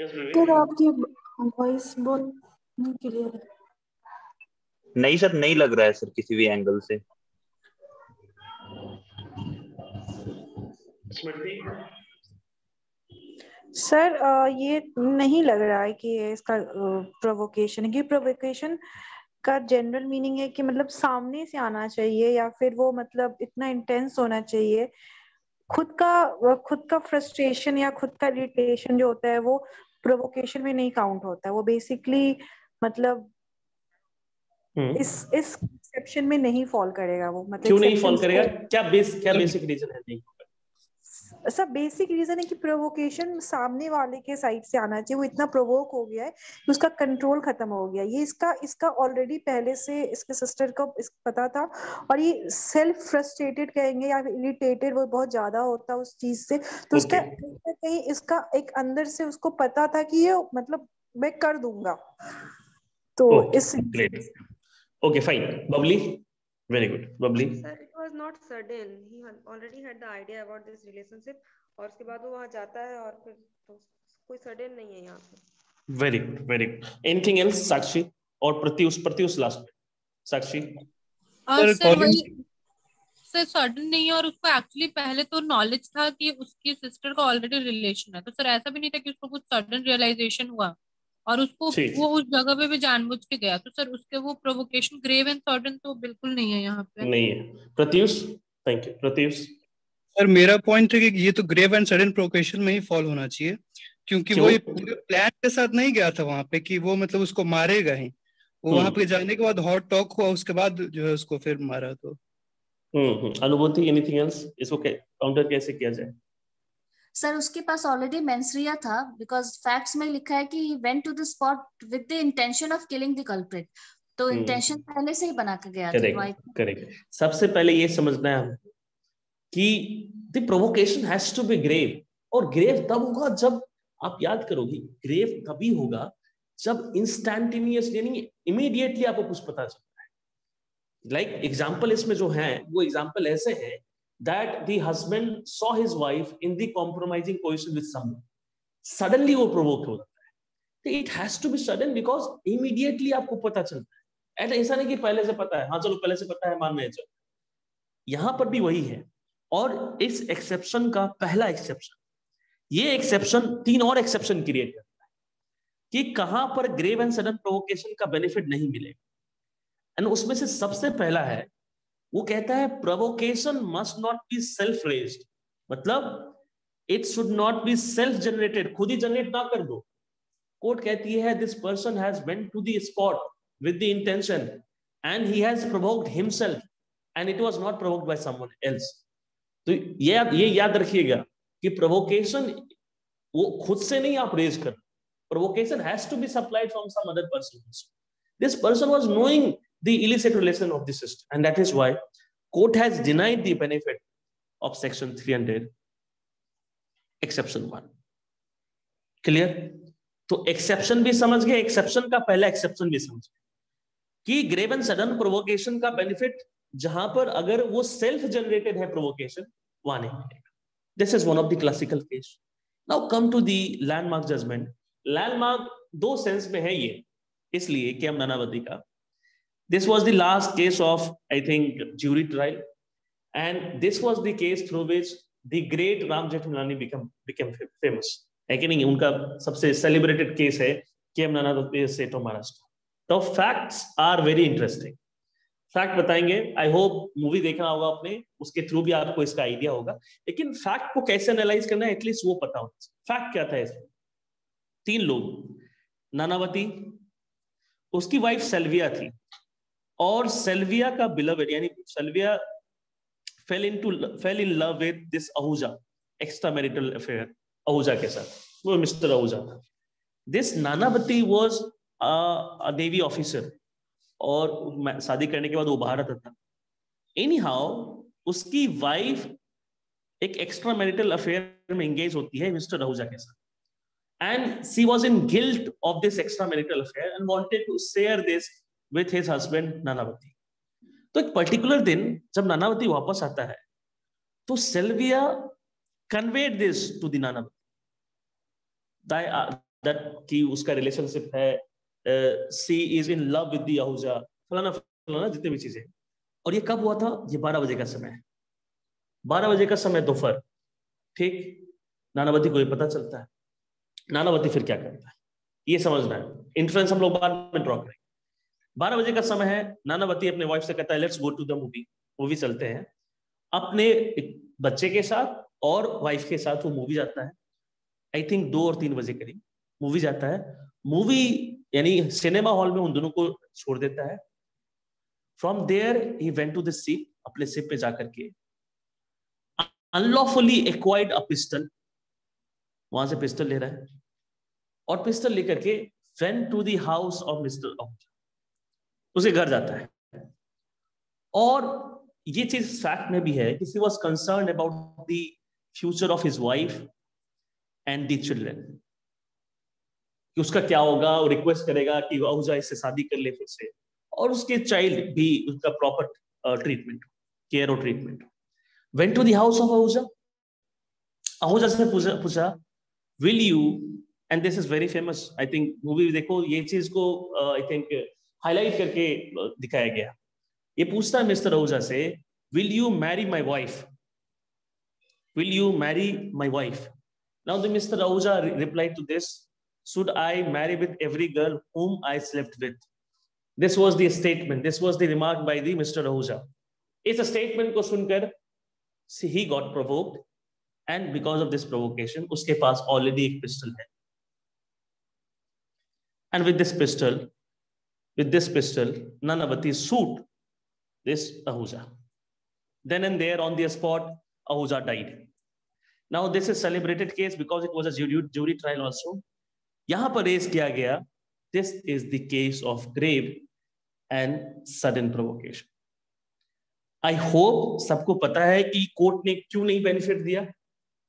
सर आपकी वॉइस बहुत क्लियर है। नहीं सर, नहीं लग रहा है सर किसी भी एंगल से। सर ये नहीं लग रहा है कि ये इसका प्रोवोकेशन है, कि प्रोवोकेशन का जनरल मीनिंग है कि मतलब सामने से आना चाहिए, या फिर वो मतलब इतना इंटेंस होना चाहिए। खुद का फ्रस्ट्रेशन या खुद का इरिटेशन जो होता है वो प्रोवोकेशन में नहीं काउंट होता है, वो बेसिकली मतलब इस एक्सेप्शन में नहीं फॉल करेगा वो। मतलब क्यों नहीं फॉल करेगा? क्या बेसिक रीजन है? नहीं, सब बेसिक रीजन है कि प्रोवोकेशन सामने वाले के साइड से आना चाहिए। वो इतना प्रोवोक हो गया है कि उसका कंट्रोल खत्म हो गया। ये इसका ऑलरेडी पहले से इसके सिस्टर को पता था, और ये सेल्फ फ्रस्ट्रेटेड कहेंगे या इरिटेटेड वो बहुत ज्यादा होता है उस चीज से, तो उसका कहीं इसका एक अंदर से उसको पता था कि ये मतलब मैं कर दूंगा। तो इस okay fine. Babli, very good. Bubbly. Sir, it was not sudden. He already had the idea about this relationship, और उसके बाद वो वहाँ जाता है, और फिर तो कोई सडन नहीं है यहाँ पे। Very good, very good. Anything else, साक्षी और प्रत्युष लास्ट में। साक्षी। सर सडन नहीं है, और उसको एक्चुअली पहले तो नॉलेज था कि उसकी सिस्टर का ऑलरेडी रिलेशन है, तो सर ऐसा भी नहीं था कि उसको कुछ सडन रियलाइजेशन हुआ। और उसको वो उस जगह पे भी जानबूझ के गया, तो सर उसके वो प्रोवोकेशन ग्रेव एंड सडन तो बिल्कुल नहीं है यहाँ पे। नहीं है। Pratyush, thank you. Pratyush sir मेरा पॉइंट है कि ये तो ग्रेव एंड सडन प्रोवोकेशन में ही फॉल होना चाहिए, क्योंकि वो ये पूरे प्लान के साथ नहीं गया था वहां पे कि वो मतलब उसको मारेगा ही। वो वहां पे जाने के बाद हॉट टॉक हुआ, उसके बाद जो है उसको फिर मारा। तो अनुभूति, एनीथिंग एल्स? इसको काउंटर कैसे किया जाए? सर उसके पास ऑलरेडी मेंस्ट्रुआ था, बिकॉज फैक्ट्स में लिखा है कि he went to the spot with the intention of killing the culprit, तो इंटेंशन पहले से ही बना के गया था। करेक्ट। सबसे पहले ये समझना है हमको कि the provocation has to be grave, और ग्रेव तब होगा जब, आप याद करोगे, ग्रेव तभी होगा जब इंस्टैंटेनियस यानी इमीडिएटली आपको कुछ पता चलता है। लाइक एग्जांपल इसमें जो है वो एग्जांपल ऐसे है that the husband saw his wife in the compromising position with someone, suddenly वो provoke हो जाता है। It has to be sudden because immediately आपको पता चलता है। ऐसा नहीं कि पहले से पता है, हाँ चलो पहले से पता है मान रहे चलो। यहां पर भी वही है। और इस एक्सेप्शन का पहला एक्सेप्शन, ये एक्सेप्शन 3 और एक्सेप्शन क्रिएट करता है कि कहां पर ग्रेव एंड सडन प्रोवोकेशन का बेनिफिट नहीं मिलेगा। एंड उसमें से सबसे पहला है, वो कहता है provocation must not be self raised, मतलब it should not be self generated, खुद ही जनरेट ना कर दो। कोर्ट कहती है this person has went to the spot with the intention and he has provoked himself and it was not provoked by someone else. तो ये याद रखिएगा कि प्रोवोकेशन वो खुद से नहीं आप रेज कर, provocation has to be supplied from some other person. This person was knowing the illicit relation of the system, and that is why court has denied the benefit of section 300 exception 1. clear? तो exception भी समझ गए, exception का पहला exception भी समझ गए कि grave and sudden provocation का benefit जहां पर अगर वो self generated है provocation, वहां नहीं मिलेगा। this is one of the classical case. now come to the landmark judgment. landmark 2 sense में है ये, इसलिए कि हम नानावती का this was the last case of, I think, jury trial, and this was the case through which the great Ram Jethmalani became famous. है कि नहीं? उनका सबसे celebrated case है KM Nanavati State of Maharashtra. तो facts are very interesting. Fact बताएंगे, I hope movie देखना होगा आपने, उसके थ्रू भी आपको इसका आइडिया होगा, लेकिन फैक्ट को कैसे एनालाइज करना है एटलीस्ट वो पता होना चाहिए। फैक्ट क्या था इसमें? 3 लोग, नानावती, उसकी वाइफ सेल्विया थी, और सेल्विया का बिलवेड यानी Sylvia fell in love with this Ahuja, extra marital affair Ahuja के साथ, वो मिस्टर आहूजा था। This Nanavati was a navy officer, और शादी करने के बाद वो बाहर आता था। एनी हाउ उसकी वाइफ एक एक्स्ट्रा मैरिटल अफेयर में एंगेज होती है मिस्टर आहूजा के साथ, and she was in guilt of this extra marital affair and wanted to share this with his husband Nanavati. तो एक पर्टिकुलर दिन जब नानावती वापस आता है तो Sylvia conveyed this to the Nanavati that कि उसका रिलेशनशिप है, she is in love with the Ahuja, फलाना फलाना जितने भी चीजें। और ये कब हुआ था? ये 12 बजे का समय है, 12 बजे का समय दोपहर, ठीक। नानावती को ये पता चलता है। नानावती फिर क्या करता है ये समझना है, इन्फ्लुएंस हम लोग बाद में ड्रॉ करेंगे। 12 बजे का समय है, नानावती अपने वाइफ से कहता है let's go to the movie चलते हैं। अपने बच्चे के साथ और वाइफ के साथ वो मूवी जाता है, आई थिंक 2 और 3 बजे करीब मूवी जाता है। मूवी यानी सिनेमा हॉल में उन दोनों को छोड़ देता है। From there he went to the ship, अपने शिप पे जाकर के अनलॉफुली एक्वायर्ड अ पिस्टल, वहां से पिस्टल ले रहा है, और पिस्टल लेकर के went to the house of mister Ahuja, उसे घर जाता है। और ये चीज फैक्ट में भी है कि he was concerned about the future of his wife and the children, कि उसका क्या होगा, वो रिक्वेस्ट करेगा कि आहूजा इससे शादी कर ले फिर से, और उसके चाइल्ड भी उसका प्रॉपर ट्रीटमेंट, केयर और treatment. went to the house of Ahuja, Ahuja से पूछा will you, and this is very famous, I think movie देखो ये चीज को I think हाईलाइट करके दिखाया गया। ये पूछता है मिस्टर आहूजा से will you marry my wife, will you marry my wife. Now the mister Ahuja reply to this should I marry with every girl whom I slept with? This was the statement, this was the remark by the Mr. Ahuja. इस statement को सुनकर he got provoked, and because of this provocation उसके पास already एक pistol है, and with this pistol Nanavati shoot this Ahuja. Then and there on the spot Ahuja died. Now this is celebrated case because it was a jury trial also. यहाँ पर race किया गया, this is the case of grave and sudden provocation. I hope सबको पता है कि court ने क्यों नहीं बेनिफिट दिया.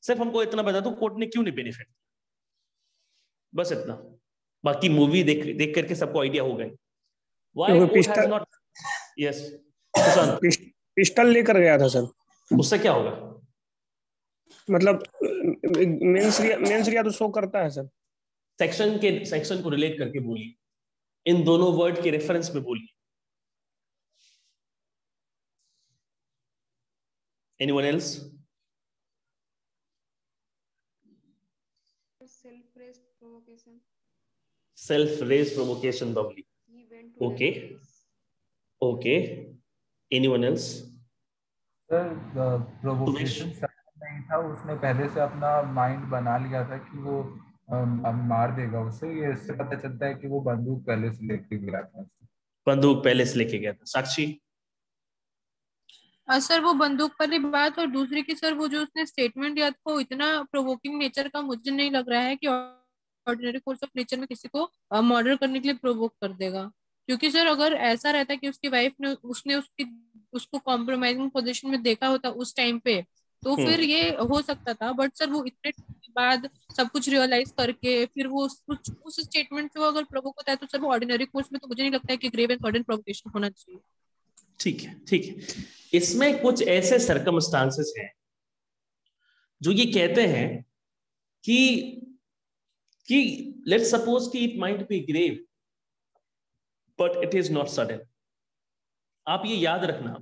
सिर्फ हमको इतना बता दो कोर्ट ने क्यों नहीं बेनिफिट दिया, बस इतना. बाकी मूवी देख करके सबको आइडिया हो गए. Why court has not? Yes, pistol लेकर गया था सर. उससे क्या होगा? मतलब मेंस रिया तो शो करता है सर. सेक्शन को रिलेट करके बोलिए, इन दोनों वर्ड के रेफरेंस में बोलिए. Anyone else? Self-raised provocation. Self-raised provocation, lovely. Okay. Okay. Anyone else? Sir provocation नहीं था, उसने पहले से अपना माइंड बना लिया था कि वो अब मार देगा उसे. ये इससे पता चलता है कि वो बंदूक पहले से लेके गया था. बंदूक पहले से लेके गया था. साक्षी? सर वो बंदूक वाली बात, और दूसरी की सर वो जो उसने स्टेटमेंट दिया था वो इतना प्रोवोकिंग नेचर का मुझे नहीं लग रहा है कि ऑर्डिनरी कोर्स ऑफ नेचर में किसी को मर्डर करने के लिए प्रोवोक कर देगा. क्योंकि सर अगर ऐसा रहता कि उसकी वाइफ ने उसको कॉम्प्रोमाइजिंग पोजीशन में देखा होता उस टाइम पे, तो फिर ये हो सकता था. बट सर वो इतने के बाद सब कुछ रियलाइज करके फिर वो उस स्टेटमेंट से वो अगर प्रोवोक होता है तो सर वो ऑर्डिनरी कोर्स में तो मुझे नहीं लगता है कि ग्रेव एंड सडन प्रोवोकेशन होना चाहिए. ठीक है, ठीक है. इसमें कुछ ऐसे सर्कमस्टांसेस हैं जो ये कहते हैं कि लेट्स सपोज कि it might be grave but it is not sudden. आप ये याद रखना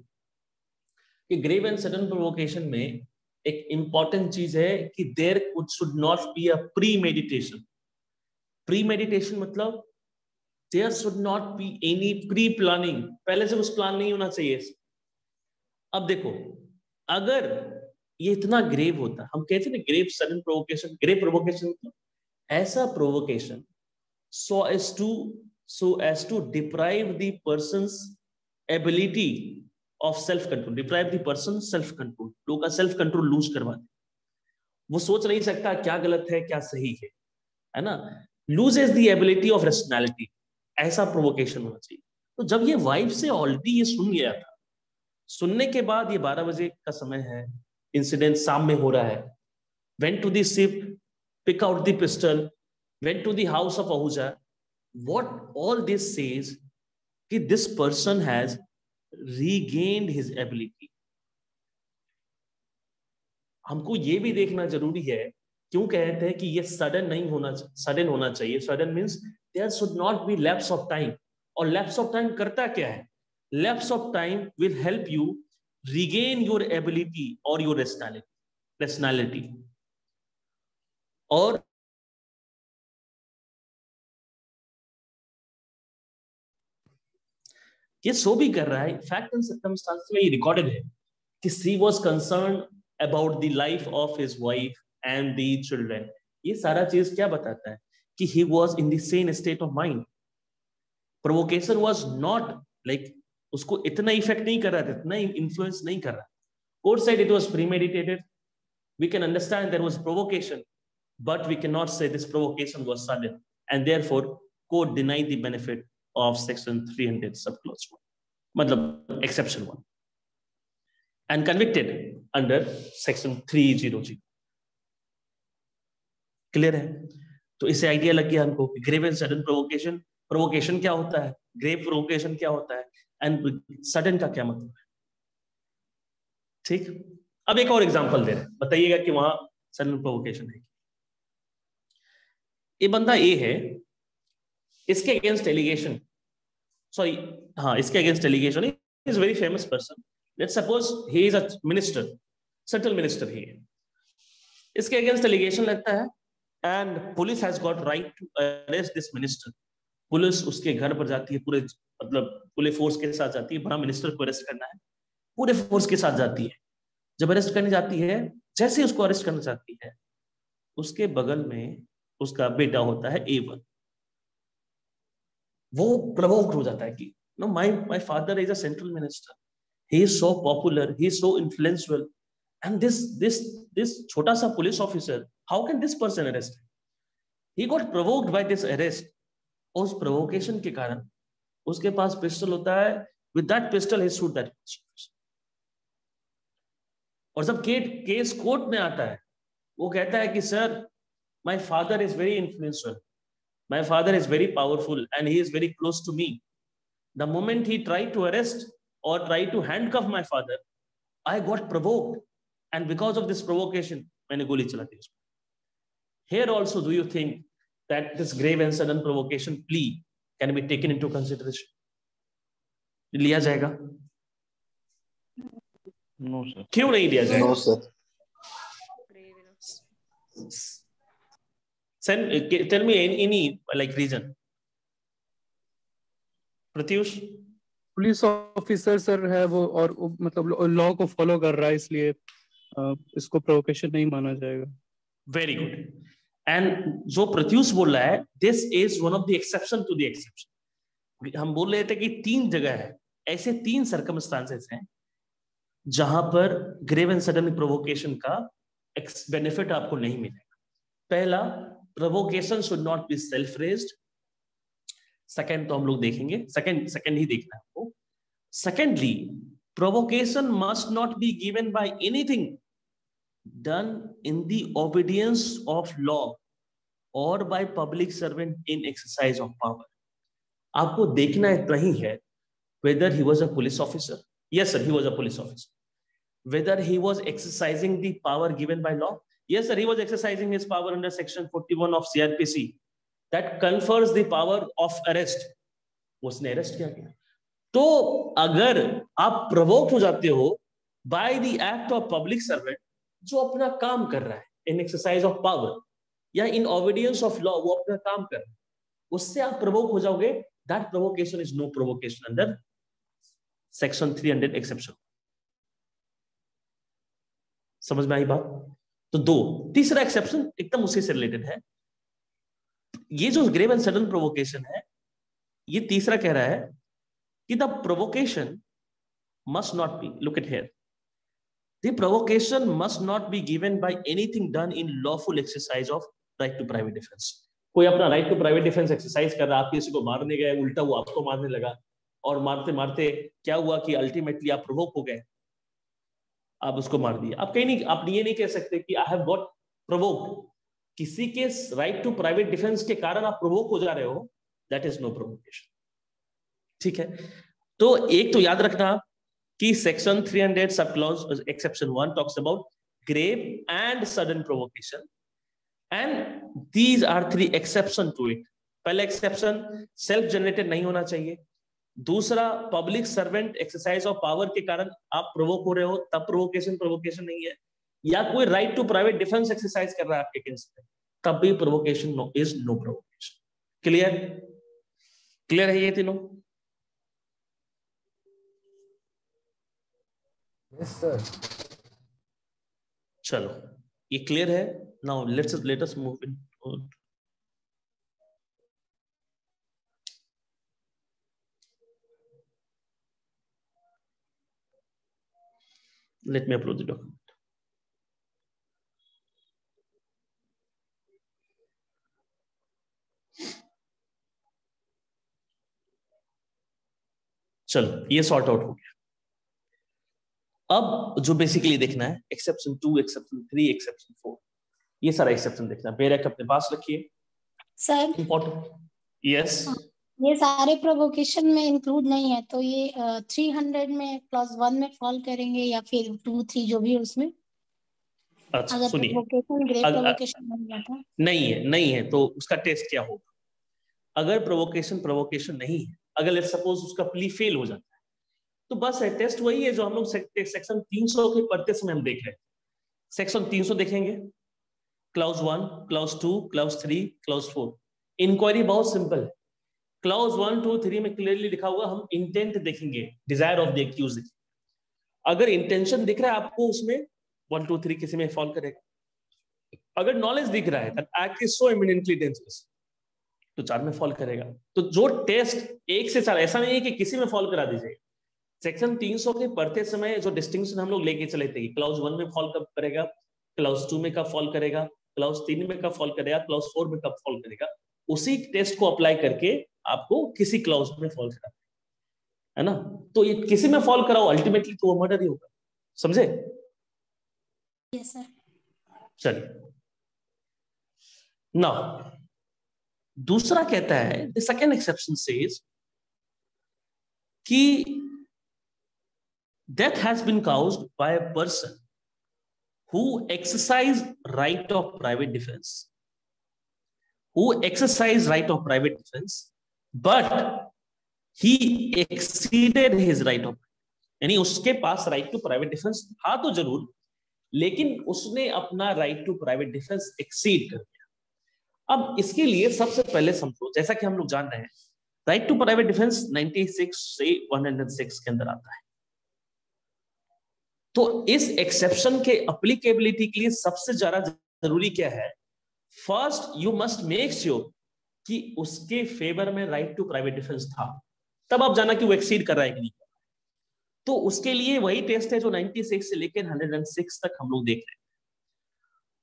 कि ग्रेव एंड सडन प्रोवोकेशन में एक इंपॉर्टेंट चीज है कि there should not be a premeditation. Premeditation मतलब there should not be any pre-planning. पहले से कुछ प्लान नहीं होना चाहिए. अब देखो, अगर ये इतना ग्रेव होता, हम कहते हैं ना grave sudden provocation. Grave provocation मतलब ऐसा provocation so as to deprive the person's ability of self control, deprive the person self control. लोगों का self control लूज करवा दे. वो सोच नहीं सकता क्या गलत है क्या सही है ना. loses the ability of rationality. ऐसा प्रोवोकेशन होना चाहिए. तो जब ये वाइफ से ऑलरेडी ये सुन गया था, सुनने के बाद ये 12 बजे का समय है, इंसिडेंट शाम में हो रहा है, went to the ship, pick out the pistol, went to the house of Ahuja. What all this says कि this person has regained his ability. हमको ये भी देखना जरूरी है, क्यों कहते हैं कि ये सडन नहीं होना, सडन होना चाहिए. Sudden means there should not be lapse of time. और lapse of time करता क्या है? Lapse of time will help you regain your ability or your rationality. और ये सो भी कर रहा है. फैक्ट एंड सर्कमस्टांस में ये रिकॉर्डेड है कि she was concerned about the life of his wife and the children. ये सारा चीज क्या बताता है कि he was in the sane state of mind. Provocation was not like उसको इतना इफेक्ट नहीं कर रहा था, इतना इन्फ्लुएंस नहीं कर रहा. Court said it was premeditated. We can understand there was provocation, but we cannot say this provocation was sudden, and therefore court denied the benefit of section 300 subclause 1, मतलब exception 1, and convicted under section 300. Clear है? तो इससे idea लग गया हमको grave and sudden provocation. Provocation क्या होता है, ग्रेव प्रोवोकेशन क्या होता है, एंड सडन का क्या मतलब है. ठीक. अब एक और एग्जांपल दे रहे हैं, बताइएगा कि वहां सडन प्रोवोकेशन है. ये बंदा ए है, इसके अगेंस्ट एलिगेशन, सॉरी हाँ, इसके against allegation is very famous person. Let's suppose he is a minister, central minister he है. इसके अगेंस्ट एलिगेशन लगता है and police has got right to arrest this minister. Police उसके घर पर जाती है, पूरे मतलब पूरे फोर्स के साथ जाती है, बड़ा मिनिस्टर को अरेस्ट करना है, पूरे फोर्स के साथ जाती है। जब अरेस्ट करने जाती है, जैसे उसको अरेस्ट करना चाहती है, उसके बगल में उसका बेटा होता है A1। वो प्रोवोक्ड हो जाता है कि no my father is a central minister, he is so popular, he is so influential, and this छोटा सा police officer, how can this person arrest? He got provoked by this arrest. उस provocation के कारण उसके पास pistol होता है, with that pistol he shoot that. और जब केस कोर्ट में आता है, वो कहता है कि sir, my father is very influential, my father is very powerful and he is very close to me. The moment he tried to arrest or tried to handcuff my father, I got provoked, and because of this provocation मैंने गोली चला दी उसको। Here also, do you think that this grave and sudden provocation plea can be taken into consideration? लिया जाएगा? No sir. क्यों नहीं लिया जाएगा? No sir. Tell me any like reason. Pratyush? Police officer sir है वो, और वो मतलब लॉ को फॉलो कर रहा है, इसलिए इसको प्रोवोकेशन नहीं माना जाएगा। Very good. एंड जो प्रत्युष बोल रहा है, this is one of the exception to the exception. हम बोल रहे थे कि 3 जगह है, ऐसे 3 सर्कमस्टांसेस हैं जहां पर ग्रेव एंड सडन प्रोवोकेशन का बेनिफिट आपको नहीं मिलेगा। पहला, provocation should not be self raised. Second तो हम लोग देखेंगे, सेकंड ही देखना है आपको। Secondly, provocation must not be given by anything done in the obedience of law और by public servant in exercise of power. आपको देखना इतना ही है, whether he was a police officer. Yes sir, he was a police officer. Whether he was exercising the power given by law. Yes sir, he was exercising his power under section 41 of CRPC that confers the power of arrest. उसने arrest किया गया। तो अगर आप provoke हो जाते हो by the act of public servant जो अपना काम कर रहा है इन एक्सरसाइज ऑफ पावर या इन ओबीडियंस ऑफ लॉ, वो अपना काम कर रहा है, उससे आप प्रोवोक हो जाओगे, that provocation is no provocation under section 300 exception. समझ में आई बात? तो 2। तीसरा एक्सेप्शन एकदम उसी से रिलेटेड है। ये जो ग्रेव एंड सडन प्रोवोकेशन है, ये तीसरा कह रहा है कि the provocation must not be, look at here, the provocation must not be given by anything done in lawful exercise of right to private defence. कोई अपना right to private defence exercise कर रहा है, आप किसी को मारने गए, उल्टा वो आपको मारने लगा, और मारते मारते क्या हुआ कि अल्टीमेटली आप प्रोवोक हो गए, आप उसको मार दिया। आप कहीं नहीं, आप ये नहीं कह सकते कि आई हैव गॉट प्रोवोक्ड। किसी के राइट टू प्राइवेट डिफेंस के कारण आप प्रोवोक हो जा रहे हो, दैट इज नो प्रोवोकेशन। ठीक है, तो एक तो याद रखना कि section 300 sub clause exception 1 talks about grave and sudden provocation, and these are 3 exception to it. पहला एक्सेप्शन, सेल्फ जनरेटेड नहीं होना चाहिए। दूसरा, public servant exercise of power के कारण आप प्रोवोक हो रहे हो, तब प्रोवोकेशन नहीं है। या कोई right to private defence exercise कर रहा है आपके अगेंस्ट में, तब भी provocation is no provocation. Clear है ये तीनों? Yes sir. चलो, ये क्लियर है। Now let us move in. Let me upload the document. चलो, ये सॉर्ट आउट हो गया। अब जो बेसिकली देखना है, एक्सेप्शन 2, एक्सेप्शन 3, एक्सेप्शन 4, ये सारा एक्सेप्शन देखना है। बेरक अपने पास रखिए सर। इंपॉर्टेंट। यस, ये सारे प्रोवोकेशन में इंक्लूड नहीं है, तो ये 300 में क्लॉज 1 में फॉल करेंगे या फिर 2, 3 जो भी है उसमें? अच्छा अगर सुनिए, प्रोवोकेशन ग्रेव प्रोवोकेशन नहीं जाता, नहीं है तो उसका टेस्ट क्या होगा? अगर प्रोवोकेशन नहीं है, अगर लेट्स सपोज उसका प्ली फेल हो जाता है, तो बस है टेस्ट वही है जो हम लोग सेक्शन 300 के पढ़ते समय हम देख रहे हैं। सेक्शन 300 देखेंगे, clause 1, clause 2, clause 3, clause 4। Inquiry बहुत सिंपल है। क्लाउज 1, 2, 3 में क्लियरली लिखा हुआ हम इंटेंट देखेंगे, डिजायर ऑफ द एक्यूज देखेंगे। अगर इंटेंशन दिख रहा है आपको उसमें 1, 2, 3 किसी में फॉल करेगा। अगर नॉलेज दिख रहा है that act is so eminently dangerous तो 4 में फॉल करेगा। तो जो टेस्ट 1 से 4, ऐसा नहीं है कि किसी में फॉल करा दीजिएगा। सेक्शन 300 के पढ़ते समय जो डिस्टिंक्शन हम लोग लेके चले थे, क्लाउज 1 में फॉल कब करेगा, क्लाउज 2 में कब फॉल करेगा, क्लाउज 3 में कब फॉल करेगा, क्लाउज 4 में कब फॉल करेगा, उसी टेस्ट को अप्लाई करके आपको किसी क्लाउज में फॉल करा है ना। तो ये किसी में फॉल कराओ अल्टीमेटली तो वो मर्डर ही होगा, समझे? Yes sir. चलिए नाउ दूसरा कहता है, द सेकंड एक्सेप्शन सेज कि death has been caused by a person who exercise right of private defense, but he exceeded his right of, यानी उसके पास राइट टू प्राइवेट डिफेंस था तो जरूर, लेकिन उसने अपना right to private defence exceed कर दिया। अब इसके लिए सबसे पहले समझो, जैसा कि हम लोग जान रहे हैं राइट टू प्राइवेट डिफेंस 96 से 106 के अंदर आता है। तो इस एक्सेप्शन के एप्लीकेबिलिटी के लिए सबसे ज्यादा जरूरी क्या है? First you must make sure कि उसके फेवर में राइट टू प्राइवेट डिफेंस था, तब आप जाना कि वो एक्सीड कर रहा है कि नहीं। तो उसके लिए वही टेस्ट है जो 96 से लेकर 106 तक हम लोग देख रहे हैं।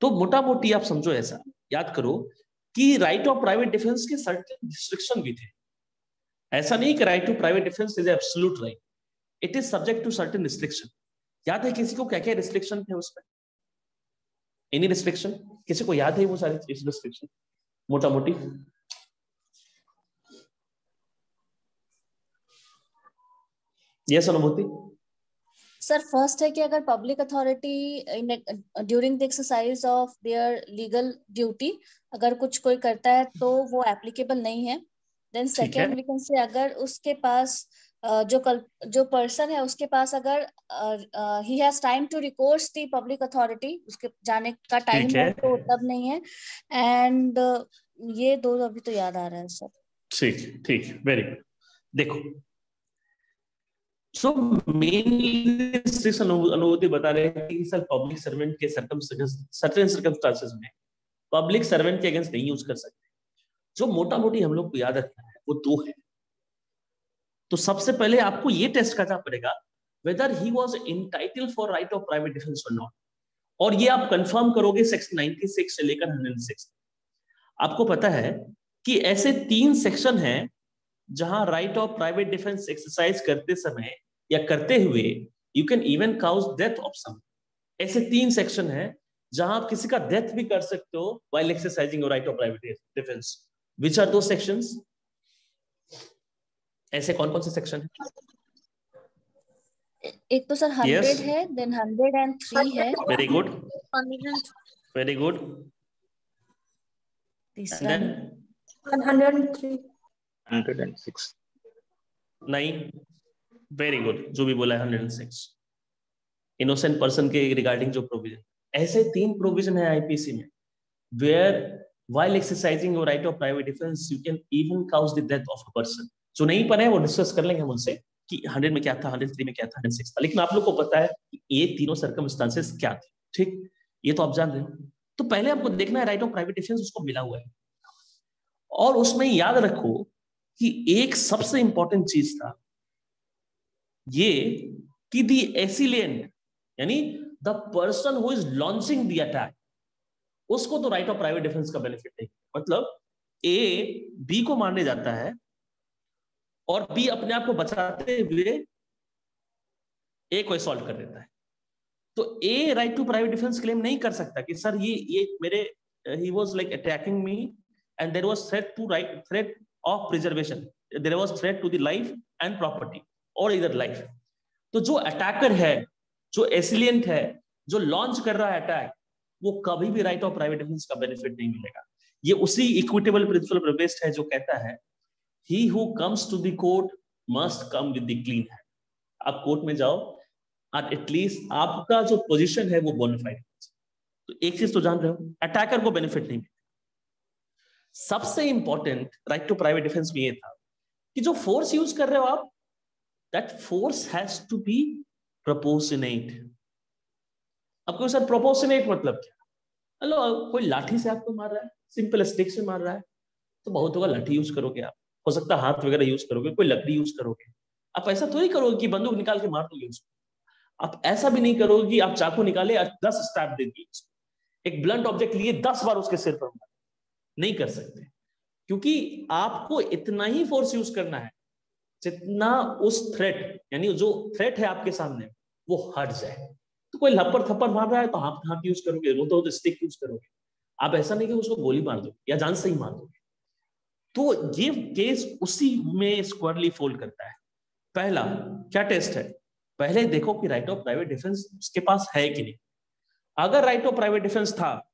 तो मोटा मोटी आप समझो, ऐसा याद करो कि राइट ऑफ प्राइवेट डिफेंस के सर्टेन रिस्ट्रिक्शन भी थे। ऐसा नहीं कि right to private defence is absolute right, it is subject to certain restriction. याद है किसी को क्या क्या रिस्ट्रिक्शन थे उसमें? एनी रिस्ट्रिक्शन किसी को याद है? वो सारे रिस्ट्रिक्शन मोटा मोटी यस अनुभूति? सर फर्स्ट है कि अगर public authority during the exercise of their legal duty अगर कुछ कोई करता है तो वो एप्लीकेबल नहीं है। देन सेकेंड वी कैन से अगर उसके पास जो पर्सन है उसके पास अगर he has time to recourse the public authority, उसके जाने का टाइम है तो तब नहीं है। एंड ये दो अभी तो याद आ रहा है सर। ठीक ठीक, वेरी गुड। देखो सो मेनली अनुभूति बता रहे हैं कि सर पब्लिक सर्वेंट के सर्टेन सर्कमस्टांसेस में पब्लिक सर्वेंट के अगेंस्ट नहीं यूज कर सकते। जो मोटा मोटी हम लोग को याद रखना है वो दो है। तो सबसे पहले आपको ये टेस्ट करना पड़ेगा weather he was entitled for right of private defence और नॉट, और ये आप कंफर्म करोगे सेक्शन 96 से लेकर 106। आपको पता है कि ऐसे 3 सेक्शन हैं जहां right of private defence exercise करते समय या करते हुए you can even cause death of some. ऐसे 3 सेक्शन हैं जहां आप किसी का डेथ भी कर सकते हो while exercising right of private defence. Which are दो सेक्शंस? ऐसे कौन कौन से सेक्शन है? एक तो सर 100 है, देन 103 है। Very good, very good. तीसरा 103 106 नहीं, वेरी गुड, जो भी बोला है 106 इनोसेंट पर्सन के रिगार्डिंग जो प्रोविजन। ऐसे 3 प्रोविजन है आईपीसी में where while exercising your right of private defence you can even cause the death of a person. जो नहीं पढ़े वो डिस्कस कर लेंगे हम उनसे कि 100 में क्या था, 103 में क्या था, 106 था, लेकिन आप लोग को पता है कि ये तीनों सर्कमस्टांसेस क्या थे। ठीक, ये तो आप जान रहे हो। तो पहले आपको देखना है राइट ऑफ प्राइवेट डिफेंस उसको मिला हुआ है, और उसमें याद रखो कि एक सबसे इंपॉर्टेंट चीज था ये कि दी एसिलिएंट यानी the person who is launching the attack, उसको तो राइट ऑफ प्राइवेट डिफेंस का बेनिफिट नहीं। मतलब ए बी को मारने जाता है और बी अपने आप को बचाते हुए ए को असॉल्ट कर देता है, तो a right to private defence claim नहीं कर सकता कि सर ये मेरे he was like attacking me and there was threat of preservation, there was threat to the life and property और इधर लाइफ। तो जो अटैकर है, जो एसिलिएंट है, जो लॉन्च कर रहा है अटैक, वो कभी भी राइट ऑफ प्राइवेट डिफेंस का बेनिफिट नहीं मिलेगा। ये उसी इक्विटेबल प्रिंसिपल पर बेस्ड है जो कहता है he who comes to the court must come with the clean hand। आप कोर्ट में जाओ और एटलीस्ट आपका जो पोजीशन है वो बोनाफाइड। तो एक चीज तो जान रहे हो, अटैकर को बेनिफिट नहीं मिलेगा। सबसे important right to private defence में ये था कि जो फोर्स यूज कर रहे हो आप, that force has to be proportionate. अब कोई सर प्रोपोर्शनेट मतलब क्या? हेलो, कोई लाठी से आपको मार रहा है, सिंपल स्टिक से मार रहा है, तो बहुत होगा लाठी यूज करोगे आप, हो सकता है हाथ वगैरह यूज करोगे, कोई लकड़ी यूज करोगे। आप ऐसा तो नहीं करोगे कि बंदूक निकाल के मार दोगे उसको। आप ऐसा भी नहीं करोगे कि आप चाकू निकाले 10 स्टैब दे दिए, एक ब्लंट ऑब्जेक्ट लिए 10 बार उसके सिर पर मार, नहीं कर सकते, क्योंकि आपको इतना ही फोर्स यूज करना है जितना उस थ्रेट, यानी जो थ्रेट है आपके सामने वो हट जाए। तो कोई लपड़ थप्पड़ मार रहा है तो आप हाथ यूज करोगे, वो तो स्टिक यूज करोगे। आप ऐसा नहीं कि उसको गोली मार दो या जान से ही मार दोगे। तो ये केस उसी में स्क्वायरली फोल्ड करता है। पहला क्या टेस्ट है? पहले देखो कि राइट ऑफ प्राइवेट डिफेंस उसके पास है कि नहीं। अगर राइट ऑफ प्राइवेट डिफेंस था,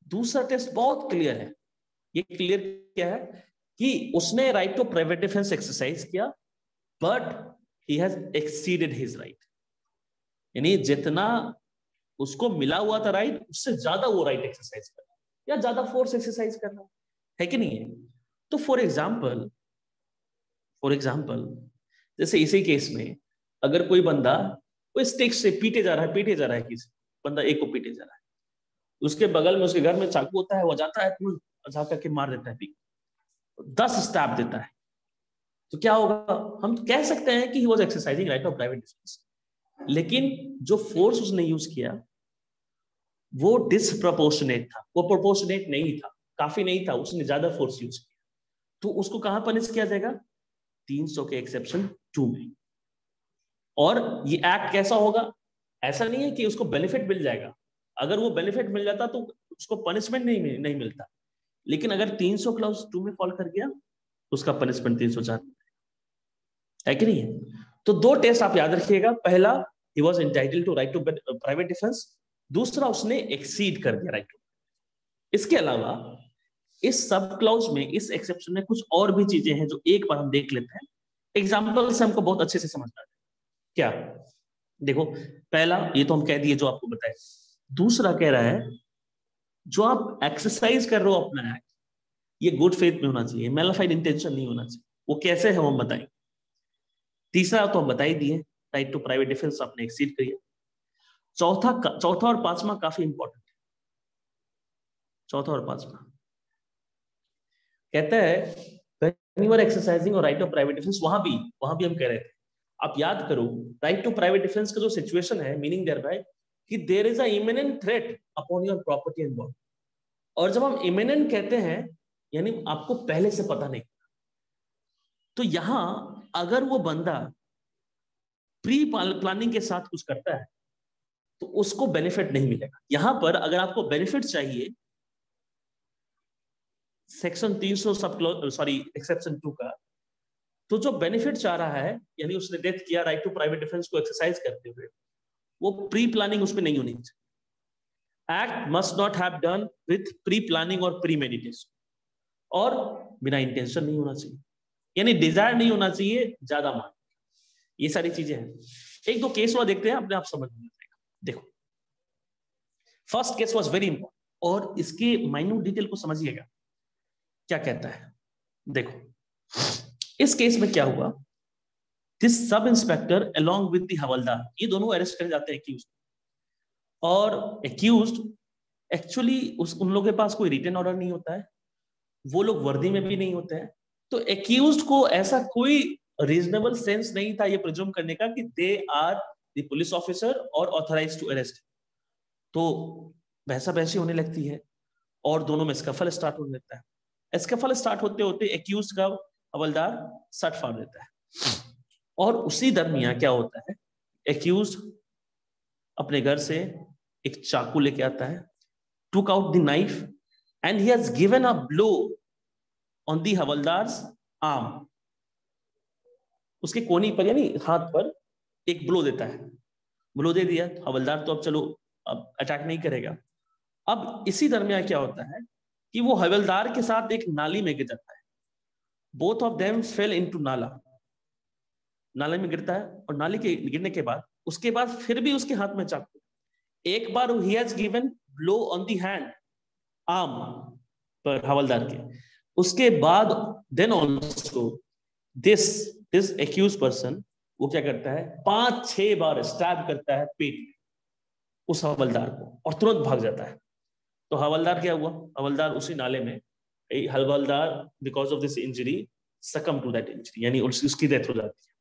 दूसरा टेस्ट बहुत क्लियर है। ये क्लियर क्या है कि उसने right to private defence exercise किया, but he has exceeded his right, यानी जितना उसको मिला हुआ था राइट, उससे ज्यादा वो राइट एक्सरसाइज कर रहा है या ज्यादा फोर्स एक्सरसाइज कर रहा है कि नहीं है। तो फॉर एग्जाम्पल जैसे इसी केस में अगर कोई बंदा कोई स्टिक से पीटे जा रहा है किसी बंदा एक को पीटे जा रहा है, उसके बगल में उसके घर में चाकू होता है, वो जाता है तो जा करके मार देता है, 10 स्टैब देता है, तो क्या होगा? हम कह सकते हैं कि he was exercising right of private defence, लेकिन जो फोर्स उसने यूज किया वो डिसप्रोपोर्शनेट था, वो प्रोपोर्शनेट नहीं था, काफी नहीं था, उसने ज्यादा फोर्स यूज किया। तो उसको कहां पनिश किया जाएगा? 300 के एक्सेप्शन 2 में। और ये एक्ट कैसा होगा? ऐसा नहीं है कि उसको बेनिफिट मिल जाएगा, अगर वो बेनिफिट मिल जाता तो उसको पनिशमेंट नहीं मिलता, लेकिन अगर 300 क्लॉज 2 में फॉल कर गया तो उसका पनिशमेंट 304 है कि नहीं है। तो 2 टेस्ट आप याद रखिएगा, पहला he was entitled to right to private defence, दूसरा उसने एक्सीड कर दिया राइट टू। इसके अलावा इस सब क्लॉज में, इस एक्सेप्शन में कुछ और भी चीजें हैं जो एक बार हम देख लेते हैं, एग्जाम्पल से हमको बहुत अच्छे से समझना है। क्या? देखो, पहला ये तो हम कह दिए जो आपको बताए, दूसरा कह रहा है जो आप एक्सरसाइज कर रहे हो अपना एक्ट, ये गुड फेथ में होना चाहिए, मैलिफाइड इंटेंशन नहीं होना चाहिए। वो कैसे है वो हम बताएंगे। तीसरा तो हम बता ही दिए, राइट टू प्राइवेट डिफेंस आपने एक्सीड किया। चौथा और पांचवा काफी इंपॉर्टेंट है। चौथा और पांचवा कहता है when you are exercising और राइट ऑफ प्राइवेट डिफेंस, वहां भी हम कह रहे थे, आप याद करो राइट टू प्राइवेट डिफेंस का जो सिचुएशन है, मीनिंग देयर बाय कि there is a imminent threat upon your property and body. और जब हम इमिनेंट कहते हैं यानी आपको पहले से पता नहीं, तो यहां अगर वो बंदा प्री प्लानिंग के साथ कुछ करता है तो उसको बेनिफिट नहीं मिलेगा। यहां पर अगर आपको बेनिफिट चाहिए सेक्शन 300 एक्सेप्शन 2 का, तो जो बेनिफिट चाह रहा है यानी उसने डेथ किया राइट टू प्राइवेट डिफेंस को एक्सरसाइज करते हुए, वो प्री प्लानिंग उसमें नहीं होनी चाहिए। Act must not have done with pre planning और प्री मेडिटेशन, और बिना इंटेंशन नहीं होना चाहिए, यानी डिजायर नहीं होना चाहिए ज्यादा मान। ये सारी चीजें हैं। एक दो केस हुआ देखते हैं, अपने आप समझ में आएगा। देखो, first case was very important और इसके माइन्यूट डिटेल को समझिएगा क्या कहता है। देखो, इस केस में क्या हुआ, this sub inspector along with the havildar, ये दोनों अरेस्ट कर जाते हैं एक्यूज्ड, और एक्यूज्ड एक्चुअली उन लोगों के पास कोई रिटन ऑर्डर नहीं होता है, वो लोग वर्दी में भी नहीं होते हैं, तो एक्यूज्ड को ऐसा कोई रीजनेबल सेंस नहीं था ये प्रिज्यूम करने का कि they are the police officer और ऑथराइज्ड टू अरेस्ट। तो बहसा बहसी होने लगती है और दोनों में स्कफल स्टार्ट होने लगता है। स्कफल स्टार्ट होते होते एक्यूज्ड का हवलदार सट फाड़ देता है, और उसी दरमियान क्या होता है, एक्यूज्ड अपने घर से एक चाकू लेके आता है, took out the knife and he has given a blow on the havildar's arm, उसके कोनी पर यानी हाथ पर एक ब्लो देता है। ब्लो दे दिया तो हवलदार तो अब चलो अब अटैक नहीं करेगा। अब इसी दरमियान क्या होता है कि वो हवलदार के साथ एक नाली में गिर जाता है, both of them fail into नाला, नाले में गिरता है, और नाली के गिरने के बाद उसके बाद फिर भी उसके हाथ में चाकू, एक बार he has given blow on the hand, arm पर हवलदार के। उसके बाद then also this accused person वो क्या करता है, 5-6 बार स्टैब करता है पेट में उस हवलदार को और तुरंत भाग जाता है। तो हवलदार क्या हुआ, हवलदार उसी नाले में, havildar because of this injury succumb to that injury, यानी उसकी डेथ हो जाती है।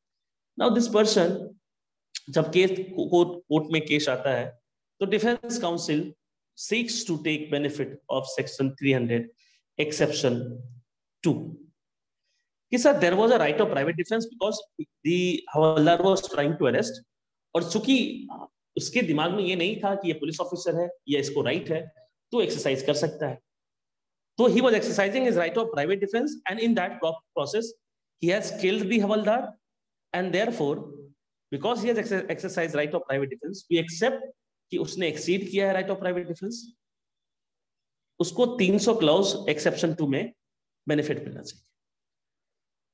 नाउ दिस पर्सन, जब केस कोर्ट में केस आता है तो defence counsel seeks to take benefit of section 300 exception 2 कि sir there was a right of private defense because the havildar was trying to arrest, और चूंकि उसके दिमाग में ये नहीं था कि ये पुलिस ऑफिसर है या इसको राइट है तो एक्सरसाइज कर सकता है, तो he was exercising his right of private defense and in that process he has killed the havildar, and therefore because he has exercised right of private defense we accept कि उसने exceed किया है right of private defence, उसको 300 clause exception 2 में benefit मिलना चाहिए।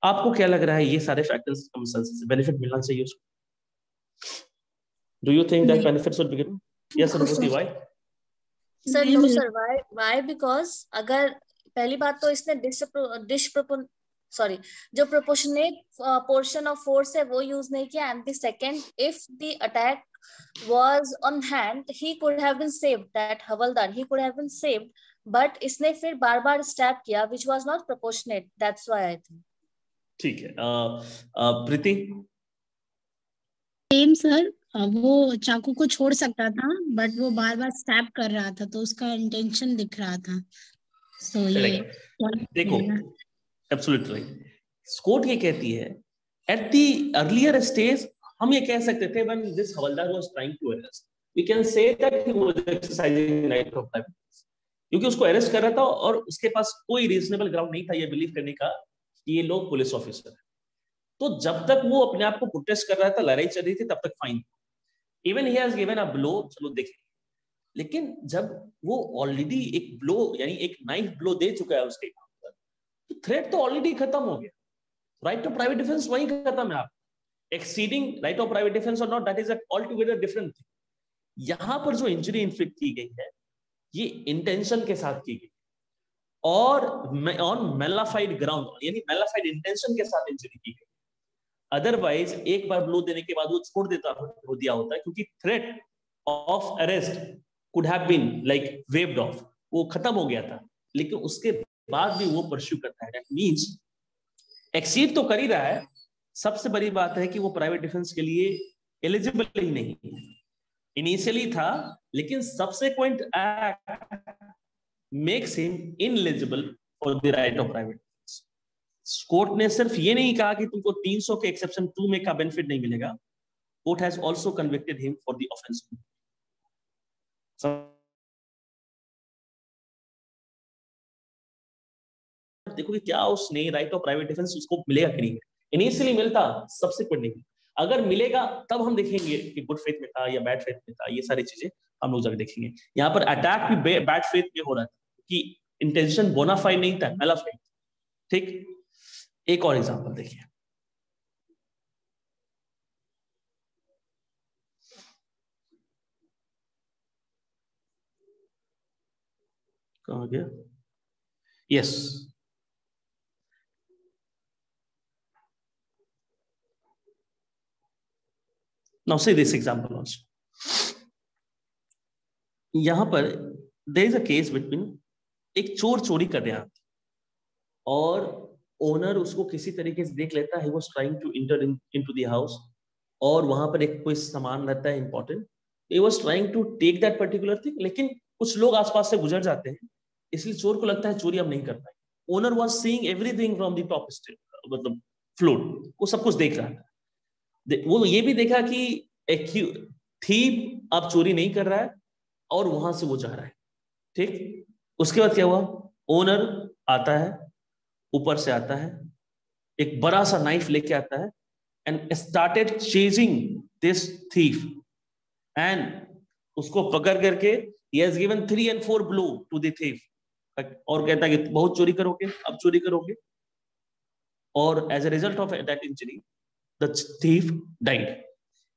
आपको क्या लग रहा है, ये सारे फैक्टर्स से बेनिफिट मिलना चाहिए उसको? Do you think that benefits should be given? Yes और no? Why sir? No sir, why? Because अगर पहली बात तो इसने जो प्रोपोर्शनेट पोर्शन ऑफ फोर्स है वो यूज नहीं किया, and the second, if the attack was on hand he could have been saved, that Havaldar he could have been saved, but इसने फिर बार बार स्टैब किया which was not proportionate, that's why I think। ठीक है, प्रीति? Same sir, वो चाकू को छोड़ सकता था बट वो बार बार स्टैब कर रहा था तो उसका इंटेंशन दिख रहा था। सो ये देखो एब्सोल्युटली कोर्ट ये कहती है एट द अर्लियर स्टेज हम ये कह सकते थे when this havildar was trying to arrest we can say that he was exercising right of private defense, क्योंकि उसको अरेस्ट कर रहा था और उसके पास कोई रीजनेबल ग्राउंड नहीं था ये बिलीव करने का कि ये लोग पुलिस ऑफिसर है। तो जब तक वो अपने आप को प्रोटेस्ट कर रहा था, लड़ाई चल रही थी, तब तक fine. Even he has given a blow, चलो देखें, लेकिन जब वो ऑलरेडी एक ब्लो यानी एक नाइफ ब्लो दे चुका है उसके ऊपर, तो थ्रेट तो ऑलरेडी खत्म हो गया। राइट टू प्राइवेट डिफेंस वहीं खत्म है। आप exceeding right of private defence और not, that is altogether different thing. यहां पर जो इंजरी इन्फ्लिक्ट की गई है ये इंटेंशन के साथ की गई और ऑन मेलाफाइड ग्राउंड, यानी मेलाफाइड इंटेंशन के साथ इंजरी की गई। अदरवाइज एक बार ब्लो देने के बाद वो छोड़ दिया होता है, क्योंकि threat of arrest could have been like waved off, वो खत्म हो गया था, लेकिन उसके बाद भी वो परस्यू करता है। दैट मींस एक्सीड तो कर ही रहा है। सबसे बड़ी बात है कि वो प्राइवेट डिफेंस के लिए एलिजिबल ही नहीं है। इनिशियली था, लेकिन subsequent act makes him ineligible for the right of private defence. Court ने सिर्फ ये नहीं कहा कि तुमको 300 के एक्सेप्शन 2 में का बेनिफिट नहीं मिलेगा, court has also convicted him for the offence. देखो कि क्या उसने राइट ऑफ प्राइवेट डिफेंस उसको मिलेगा कि नहीं। इनिशियली मिलता, सब्सिक्वेंट नहीं। अगर मिलेगा तब हम देखेंगे कि गुड फेथ में था या बैड फेथ में था, ये सारी चीजें हम लोग जाकर देखेंगे। यहाँ पर अटैक भी बैड फेथ में हो रहा था कि इंटेंशन बोनाफाइड नहीं था, मेलाफाइड। ठीक, एक और एग्जांपल देखिए। कहाँ गया? Yes, now see this example also. यहां पर there is a case between, एक चोर चोरी कर रहा है और ओनर उसको किसी तरीके से देख लेता है। he was trying to enter into the house और वहां पर एक कोई सामान रहता है important, he was trying to take that particular thing, लेकिन कुछ लोग आसपास से गुजर जाते हैं, इसलिए चोर को लगता है चोरी अब नहीं कर पाए। Owner was seeing everything from the top step, मतलब फ्लोर, वो सब कुछ देख रहा था। वो ये भी देखा कि एक थीप अब चोरी नहीं कर रहा है और वहां से वो जा रहा है। ठीक, उसके बाद क्या हुआ? ओनर आता है, ऊपर से आता है, एक बड़ा सा नाइफ लेके आता है and started chasing this thief and उसको पकड़ करके he has given 3 and 4 blow to the thief और कहता है कि बहुत चोरी करोगे, अब चोरी करोगे। और as a result of that injury the thief died।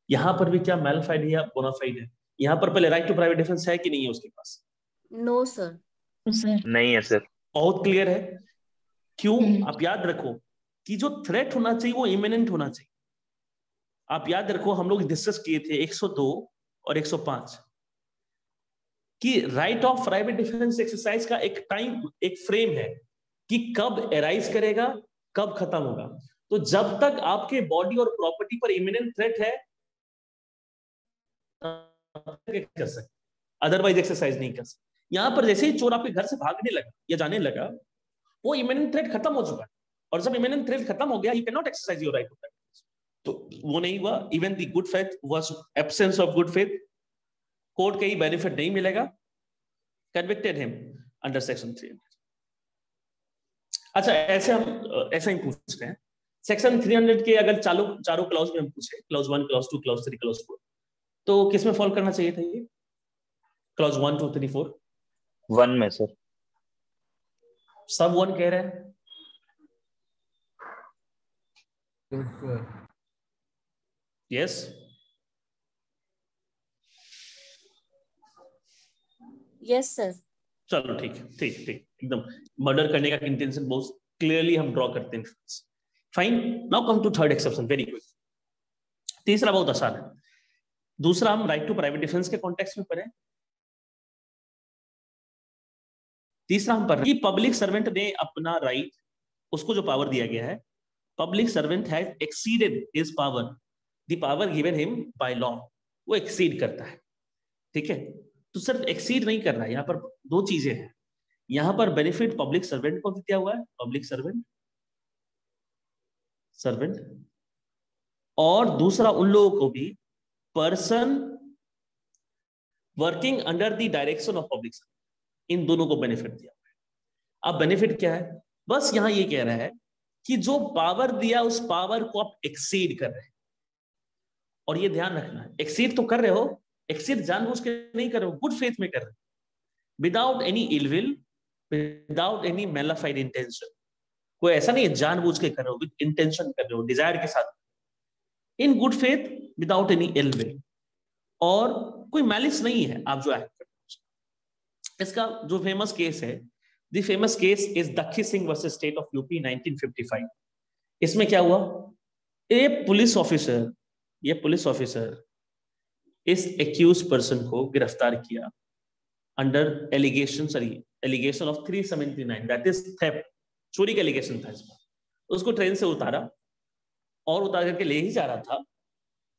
यहां पर भी क्या मेलाफाइड है या बोनाफाइड है? यहां पर पहले राइट टू प्राइवेट डिफेंस है कि नहीं है उसके पास? No sir. सर नहीं है सर। बहुत क्लियर है। क्यों? आप याद रखो कि जो थ्रेट होना चाहिए वो इमिनेंट होना चाहिए। आप याद रखो हम लोग डिस्कस किए थे 102 और 105 कि right of private defence exercise का एक टाइम, एक फ्रेम है कि कब एराइज करेगा, कब खत्म होगा। तो जब तक आपके बॉडी और प्रॉपर्टी पर इमिनेंट थ्रेट है कर सकते, अदरवाइज एक्सरसाइज नहीं कर सकते। यहां पर जैसे ही चोर आपके घर से भागने लगा या जाने लगा, वो इमिनेंट थ्रेट खत्म हो चुका है, और जब इमिनेंट थ्रेट खत्म हो गया, you can not exercise your right to private. तो वो नहीं हुआ। Even the good faith was absence of good faith. Court का ही बेनिफिट नहीं मिलेगा। Convicted him under section 300। अच्छा, ऐसे हम ऐसा ही पूछ रहे हैं सेक्शन 300 के अगर चारों क्लॉज में हम पूछे, क्लॉज 1, क्लॉज 2, क्लॉज 3, क्लॉज 4, तो किस में फॉल करना चाहिए था ये? क्लॉज 1, 2, 3, 4? 1 में सर। सब 1 कह रहे हैं। Yes, yes sir. चलो ठीक है, ठीक ठीक, एकदम मर्डर करने का इंटेंशन बहुत क्लियरली हम ड्रॉ करते हैं। Fine, now come to third exception. Very good. तीसरा बहुत आसान है। दूसरा हम राइट टू प्राइवेट डिफेंस के कॉन्टेक्स्ट में पढ़े। तीसरा हम पढ़ रहे हैं कि पब्लिक सर्वेंट ने अपना राइट, उसको जो पावर दिया गया है, public servant has exceeded his power, the power given him by law, वो एक्सीड करता है। ठीक है, तो सिर्फ एक्सीड नहीं कर रहा है, यहाँ पर दो चीजें हैं। यहाँ पर बेनिफिट पब्लिक सर्वेंट को दिया हुआ है, पब्लिक सर्वेंट, और दूसरा उन लोगों को भी, person working under the direction of public servant, इन दोनों को बेनिफिट दिया हुआ है। अब बेनिफिट क्या है? बस यहां ये कह रहा है कि जो पावर दिया उस पावर को आप एक्सीड कर रहे हैं। और ये ध्यान रखना है, एक्सीड तो कर रहे हो, एक्सीड जानबूझ के नहीं कर रहे हो, गुड फेथ में कर रहे हो, without any ill will, without any malafide intention. कोई ऐसा नहीं है जानबूझ के कर रहे हो, विद इंटेंशन कर रहे हो, डिजायर के साथ, in good faith, without any ill will, और कोई मैलिस नहीं है आप जो एक्ट कर रहे हो। इसका जो फेमस केस है, the famous case is Dakhi Singh versus state of UP 1955। इसमें क्या हुआ? ये पुलिस ऑफिसर इस एक्यूज पर्सन को गिरफ्तार किया under allegation of 379, that is theft, चोरी का एलिगेशन था इसमें। उसको ट्रेन से उतारा और उतार करके ले ही जा रहा था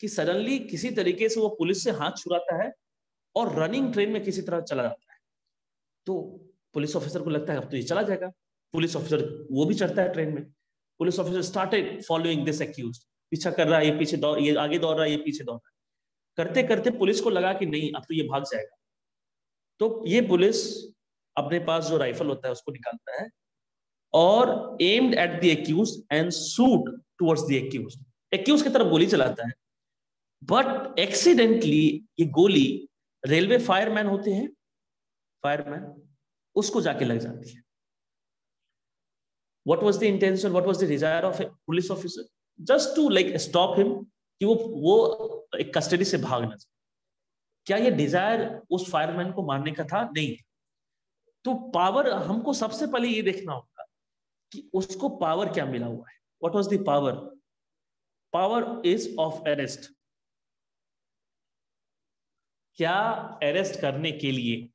कि सडनली किसी तरीके से वो पुलिस से हाथ छुड़ाता है और रनिंग ट्रेन में किसी तरह चला जाता है। तो पुलिस ऑफिसर को लगता है अब तो ये चला जाएगा। पुलिस ऑफिसर वो भी चढ़ता है ट्रेन में। Police officer started following this accused, पीछा कर रहा है, ये पीछे दौड़, ये आगे दौड़ रहा है, ये पीछे दौड़ रहा है। करते करते पुलिस को लगा कि नहीं अब तो ये भाग जाएगा। तो ये पुलिस अपने पास जो राइफल होता है उसको निकालता है और aimed at the accused and shoot towards the accused, accused की तरफ गोली चलाता है। बट एक्सीडेंटली ये गोली रेलवे फायरमैन होते हैं, फायरमैन, उसको जाके लग जाती है। What was the intention? What was the desire of a police officer? Just to like stop him, कि वो एक कस्टडी से भाग ना जाए। क्या ये डिजायर उस फायरमैन को मारने का था? नहीं। तो पावर, हमको सबसे पहले ये देखना होगा कि उसको पावर क्या मिला हुआ है। What was the power? Power is of arrest. क्या अरेस्ट करने के लिए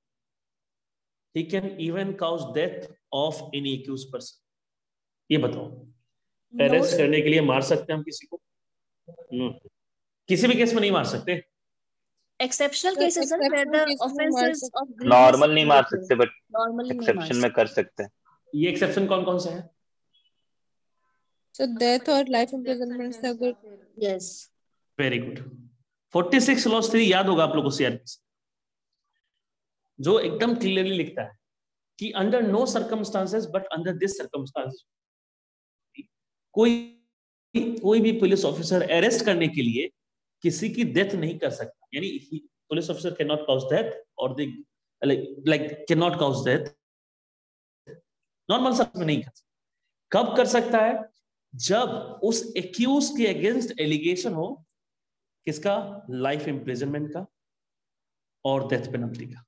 he can even cause death of any accused person? ये बताओ, अरेस्ट करने के लिए मार सकते हैं हम किसी को? नो, किसी भी केस में नहीं मार सकते। एक्सेप्शनल केसेस हैं where the offenses of grievous normal नहीं मार सकते, बट नॉर्मली नहीं मार एक्सेप्शन में कर सकते हैं। ये एक्सेप्शन कौन कौन से हैं? So death or life imprisonment से अगर, यस, वेरी गुड। 46 क्लॉज 3 याद होगा आप लोगों को सीआरपी, जो एकदम क्लियरली लिखता है कि under no circumstances but under this circumstances, कोई भी पुलिस ऑफिसर अरेस्ट करने के लिए किसी की डेथ नहीं कर सकता। यानी police officer can not cause death और can not cause death, normal सर्कम में नहीं कर सकता। कब कर सकता है? जब उस एक्यूज के अगेंस्ट एलिगेशन हो, किसका? लाइफ इंप्रिजनमेंट का और डेथ पेनल्टी का।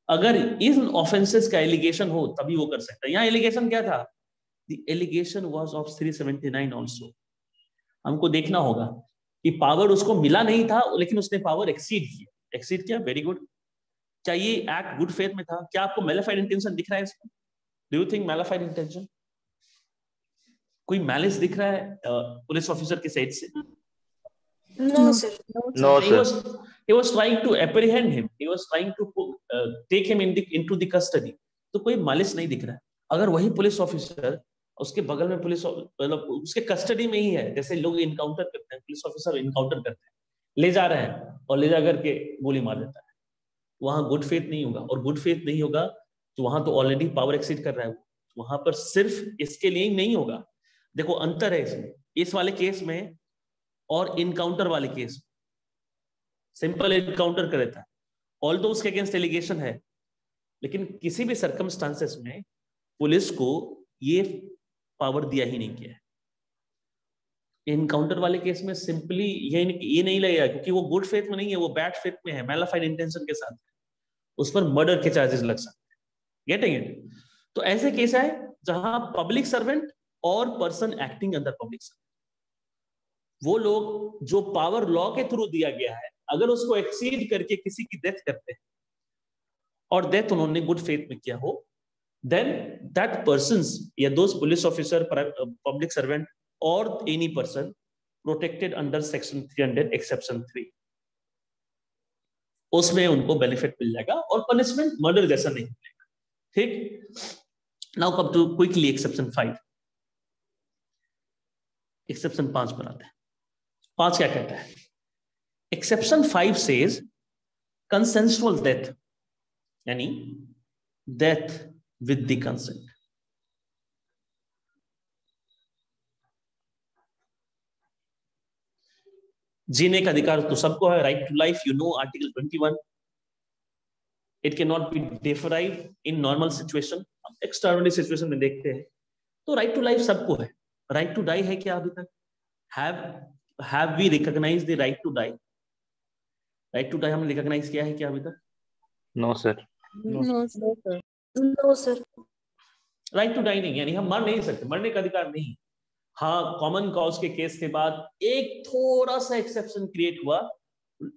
अगर इन ऑफेंसेस का एलिगेशन हो तभी वो कर सकता है। यहाँ एलिगेशन क्या था? The allegation was of 379 also. हमको देखना होगा कि पावर उसको मिला नहीं था, लेकिन उसने पावर एक्सीड किया। एक्सीड किया, वेरी गुड। क्या ये एक्ट गुड फेथ में था? क्या आपको मैलिफाइड इंटेंशन दिख रहा है इसमें? Do you think malafide intention? कोई मैलिस दिख रहा है पुलिस ऑफिसर की साइड से? No, sir. No, sir. He was trying to apprehend him. He was trying to take him into the custody. तो कोई मालिस नहीं दिख रहा है। अगर वही पुलिस ऑफिसर उसके बगल में पुलिस मतलब उसके कस्टडी में ही है, जैसे लोग इनकाउंटर करते हैं, पुलिस ऑफिसर इनकाउंटर करते हैं, ले जा रहे हैं और ले जा करके गोली मार देता है, वहां गुड फेथ नहीं होगा। और गुड फेथ नहीं होगा तो वहां तो ऑलरेडी पावर एक्सीड कर रहा है वो, वहां पर सिर्फ इसके लिए ही नहीं होगा। देखो अंतर है इसमें, इस वाले केस में और इनकाउंटर वाले केस में। सिंपल इनकाउंटर कर देता है, ऑल्दो उसके अगेंस्ट एलिगेशन है, लेकिन किसी भी सर्कमस्टांसेस में पुलिस को ये पावर दिया ही नहीं किया है। इनकाउंटर वाले केस में सिंपली ये नहीं लगेगा, क्योंकि वो गुड फेथ में नहीं है, वो बैड फेथ में है, मैलिफाइड इंटेंशन के साथ, उस पर मर्डर के चार्जेस लग सकते हैं। Getting it? तो ऐसे केस है जहां पब्लिक सर्वेंट और person acting under public servant, वो लोग जो पावर लॉ के थ्रू दिया गया है, अगर उसको एक्सीड करके किसी की डेथ करते हैं और डेथ उन्होंने गुड फेथ में किया हो, then that persons या those police officer, public servant or any person protected under section 300 exception 3, उसमें उनको बेनिफिट मिल जाएगा और पनिशमेंट मर्डर जैसा नहीं मिलेगा। ठीक, now come to quickly exception 5। Exception 5 पर आते हैं। 5 क्या कहता है? एक्सेप्शन 5 सेज कंसेंसुअल डेथ, यानी डेथ with the consent। जीने का अधिकार तो सबको है, right to life, you know article 21। It can not be deprived in normal situation. Extraordinary situation में देखते हैं तो राइट टू लाइफ सबको है। राइट टू डाई है क्या अभी तक? Have we recognise the right to die? Right to die हमने रिकॉग्नाइज किया है क्या अभी तक? No sir. No sir. No, sir. Right to die नहीं, यानी हम मर नहीं सकते, मरने का अधिकार नहीं। हाँ, कॉमन कॉज के केस के बाद एक थोड़ा सा एक्सेप्शन क्रिएट हुआ,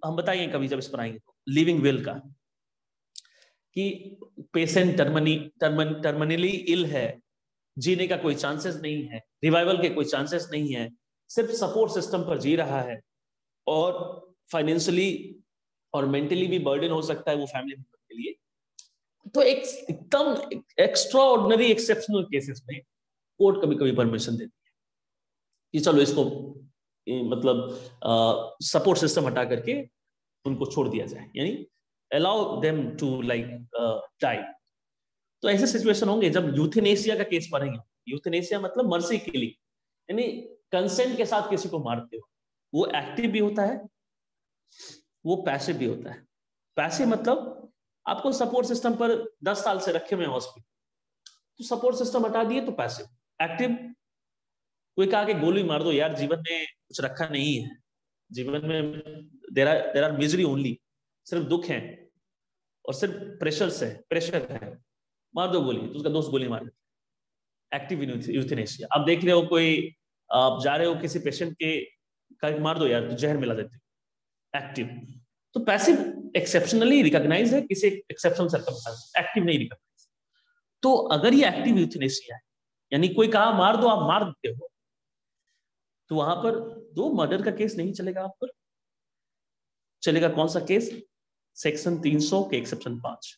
हम बताएंगे कभी जब इस पर आएंगे तो, लिविंग विल का, कि पेशेंट टर्मिनली इल है, जीने का कोई चांसेस नहीं है, रिवाइवल के कोई चांसेस नहीं है, सिर्फ सपोर्ट सिस्टम पर जी रहा है और फाइनेंशियली और मेंटली भी बर्डन हो सकता है वो फैमिली मेंबर के लिए। तो एक एकदम एक्स्ट्रा ऑर्डिनरी एक्सेप्शनल केसेस में कोर्ट कभी कभी परमिशन देती है कि चलो इसको मतलब सपोर्ट सिस्टम हटा करके उनको छोड़ दिया जाए, यानी allow them to like die. तो ऐसे सिचुएशन होंगे जब यूथेनेसिया का केस पढ़ेंगे। यूथेनेसिया मतलब मर्सी के लिए, यानी कंसेंट के साथ किसी को मारते हो। वो एक्टिव भी होता है, वो पैसिव भी होता है। पैसिव मतलब आपको सपोर्ट सिस्टम पर 10 साल से रखे हुए हॉस्पिटल, तो सपोर्ट सिस्टम हटा दिए तो पैसिव। एक्टिव, कोई कहा कि गोली मार दो यार, जीवन में कुछ रखा नहीं है, जीवन में देयर आर मिजरी ओनली, सिर्फ दुख है और सिर्फ प्रेशर है, मार दो गोली, तो उसका दोस्त गोली मार देता है। Active euthanasia. आप देख रहे हो कोई, आप जा रहे हो किसी पेशेंट के, मार दो यार, तो जहर मिला देते हो। एक्टिव। तो पैसिव एक्सेप्शनली रिकॉग्नाइज है किसी एक्सेप्शनल सर्कमस्टेंस, एक्टिव नहीं रिकॉग्नाइज। तो अगर ये एक्टिव यूथेनेसिया है, यानी कोई कहा मार दो, आप मार देते हो, तो वहां पर दो मर्डर का केस नहीं चलेगा, आप पर चलेगा कौन सा केस? सेक्शन 300 के एक्सेप्शन 5,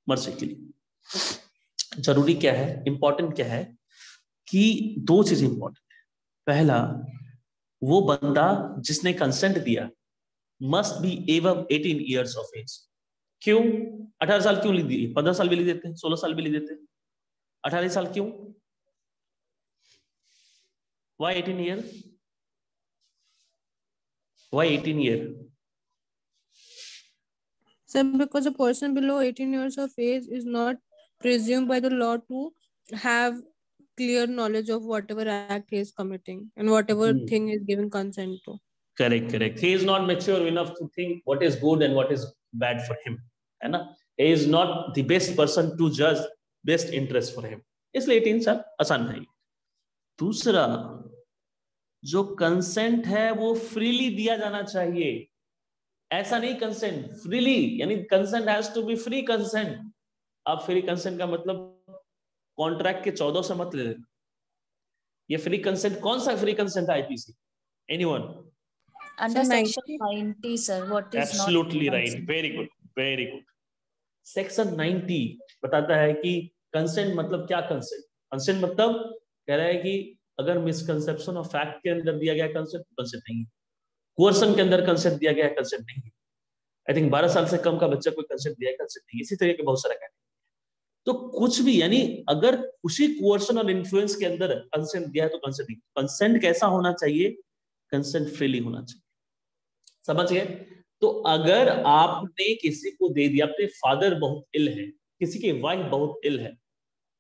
मर्सी के लिए। जरूरी क्या है, इंपॉर्टेंट क्या है कि दो चीज इंपॉर्टेंट है। पहला, वो बंदा जिसने कंसेंट दिया must be above 18 years of age। क्यों 18 साल क्यों लिख दिए? 15 साल भी लिख देते हैं, 16 साल भी लिख देते हैं, 18 साल क्यों? Why 18 year? Why 18 year? Sir, because a person below 18 years of age is not presumed by the law to have clear knowledge of whatever act he is committing and whatever thing is given consent to. Correct. He is not mature enough to think what is good and what is bad for him, है ना? he is not the best person to judge best interest for him, इसलिए 18 साल आसान है। दूसरा, जो consent है वो फ्रीली दिया जाना चाहिए, ऐसा नहीं कंसेंट फ्रीली, यानी consent has to be free consent. अब फ्री कंसेंट का मतलब कॉन्ट्रैक्ट के 14 से मत ले लेना। ये फ्री कंसेंट कौन सा फ्री कंसेंट है IPC? Anyone? Under section 90 sir, what is Absolutely right, very good, very good. Section 90 बताता है कि कंसेंट मतलब क्या। कंसेंट, कंसेंट मतलब कह रहा है कि अगर मिसकंसेप्शन ऑफ फैक्ट के अंदर दिया गया कंसेंट, कंसेंट नहीं है। कोर्सन के अंदर कंसेंट दिया गया, कंसेंट नहीं है। आई थिंक 12 साल से कम का बच्चा कोई कंसेंट दिया है, कंसेंट नहीं। इसी तरह के बहुत सारा कहते हैं। तो कुछ भी, यानी अगर उसी कोर्सन और इन्फ्लुएंस के अंदर कंसेंट दिया है तो कंसेंट नहीं। कंसेंट कैसा होना चाहिए? कंसेंट फ्रीली होना चाहिए। समझ गए? तो अगर आपने किसी को दे दिया, अपने फादर बहुत इल है, किसी की वाइफ बहुत इल है,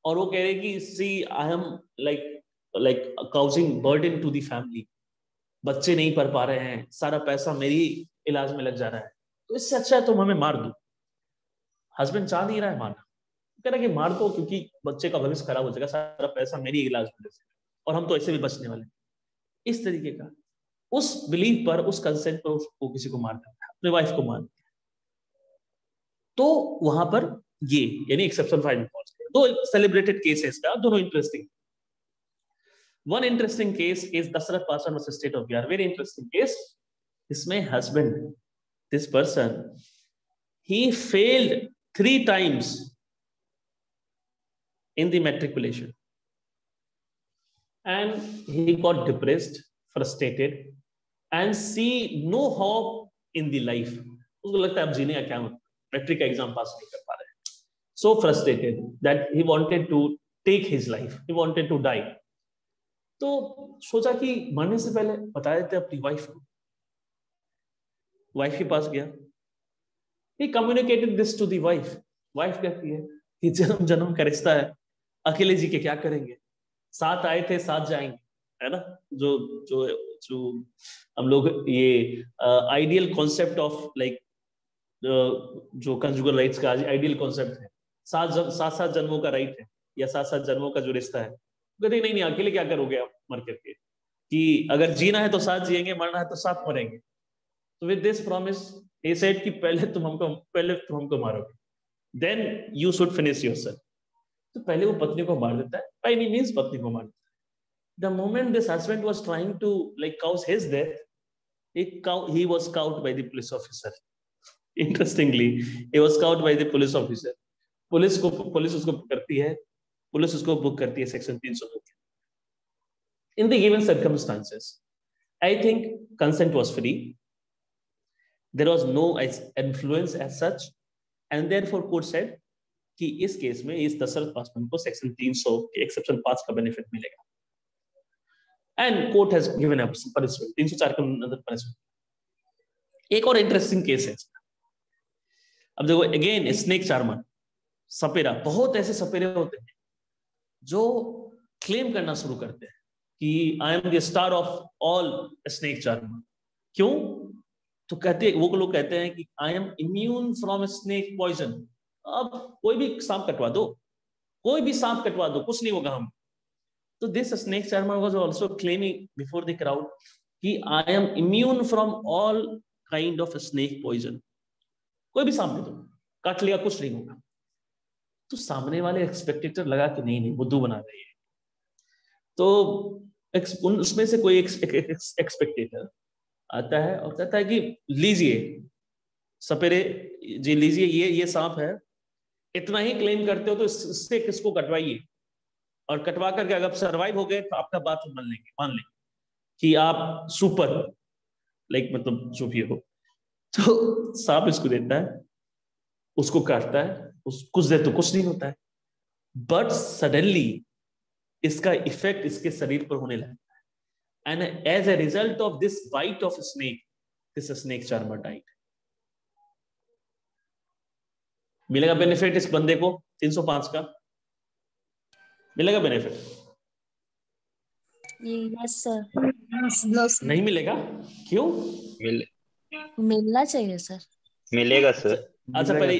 और वो कह रहे कि see I am like causing burden to the family, बच्चे नहीं पढ़ पा रहे हैं, सारा पैसा मेरी इलाज में लग जा रहा है, तो इससे अच्छा है तुम हमें मार दो। हस्बैंड चाह नहीं रहा है मारना, कह रहा है कि मार दो क्योंकि बच्चे का भविष्य खराब हो जाएगा, सारा पैसा मेरी इलाज में लग जाएगा और हम तो ऐसे भी बचने वाले। इस तरीके का, उस बिलीफ पर, उस कंसेंट पर उसको किसी को मार देता है, अपने वाइफ को मार देता है, तो वहां पर ये यानी एक्सेप्शन फाइल में पहुंच गए। दो सेलिब्रेटेड केसेस का, दोनों interesting. One interesting case is Dashrath Paswan versus state of Bihar, very interesting case. इसमें husband, this person, he failed 3 times in the matriculation and he got depressed, frustrated and see no hope in the life. उसको लगता है अब जीने का क्या मतलब, matric का एग्जाम पास नहीं कर पा रहे हैं, so frustrated that he wanted to take his life, he wanted to die. तो सोचा कि मरने से पहले बता देते अपनी वाइफ को। वाइफ के पास गया, he communicated this to the wife. Wife कहती है कि जन्म जन्म का रिश्ता है, अकेले जी के क्या करेंगे, साथ आए थे साथ जाएंगे, है ना। जो जो जो हम लोग ये आइडियल कॉन्सेप्ट ऑफ लाइक जो कंजुगल राइट्स का आइडियल कॉन्सेप्ट है, सात जन्मों का राइट है या 7 जन्मों का जो रिश्ता है, कहते नहीं अकेले क्या करोगे आप मर करके, कि अगर जीना है तो साथ जिएंगे, मरना है तो साथ मरेंगे। तो with this promise he said कि पहले तुम हमको मारोगे, then you should finish yourself. तो पहले वो पत्नी को मार देता है, by any means पत्नी को मार देता है। The moment this husband was trying to like cause his death, he was caught by the police officer. Interestingly, he was caught by the police officer. Police उसको पकड़ती है, पुलिस उसको book करती है सेक्शन 302 के। In the given circumstances, I think consent was free. There was no influence as such, and therefore court said कि इस case में इस दशरथ पासवान को सेक्शन 300 के एक्सेप्शन पास का बेनिफिट मिलेगा, and court has given a punishment 304 के अंदर punishment। एक और इंटरेस्टिंग केस है। अब देखो अगेन स्नेक चार्मर, सपेरा। बहुत ऐसे सपेरे होते हैं जो क्लेम करना शुरू करते हैं कि I am the star of all snake charmer. क्यों? तो कहते, वो लोग कहते हैं कि I am immune from snake poison. अब कोई भी सांप कटवा दो, कुछ नहीं होगा हम। तो this snake charmer was also claiming before the crowd कि I am immune from all kind of snake poison. कोई भी सांप दे दो, काट लिया, कुछ नहीं होगा। तो सामने वाले एक्सपेक्टेटर लगा कि नहीं बुद्धू बना रही है। तो उसमें से कोई एक्सपेक्टेटर आता है और कहता है कि लीजिए सपेरे जी, लीजिए ये सांप है, इतना ही क्लेम करते हो तो इससे किसको कटवाइए, और कटवा करके अगर सरवाइव हो गए तो आपका बात मान लेंगे कि आप सुपर लाइक मतलब जो भी हो। तो सांप इसको देता है, उसको काटता है, कुछ देर तो कुछ नहीं होता है, बट सडनली इसका इफेक्ट इसके शरीर पर होने लगता है। And as a result of this bite of a snake, this snake charmer died. मिलेगा बेनिफिट इस बंदे को 305 का? मिलेगा बेनिफिट? Yes sir. नहीं मिलेगा? क्यों? मिलना चाहिए सर। मिलेगा सर। अच्छा पहले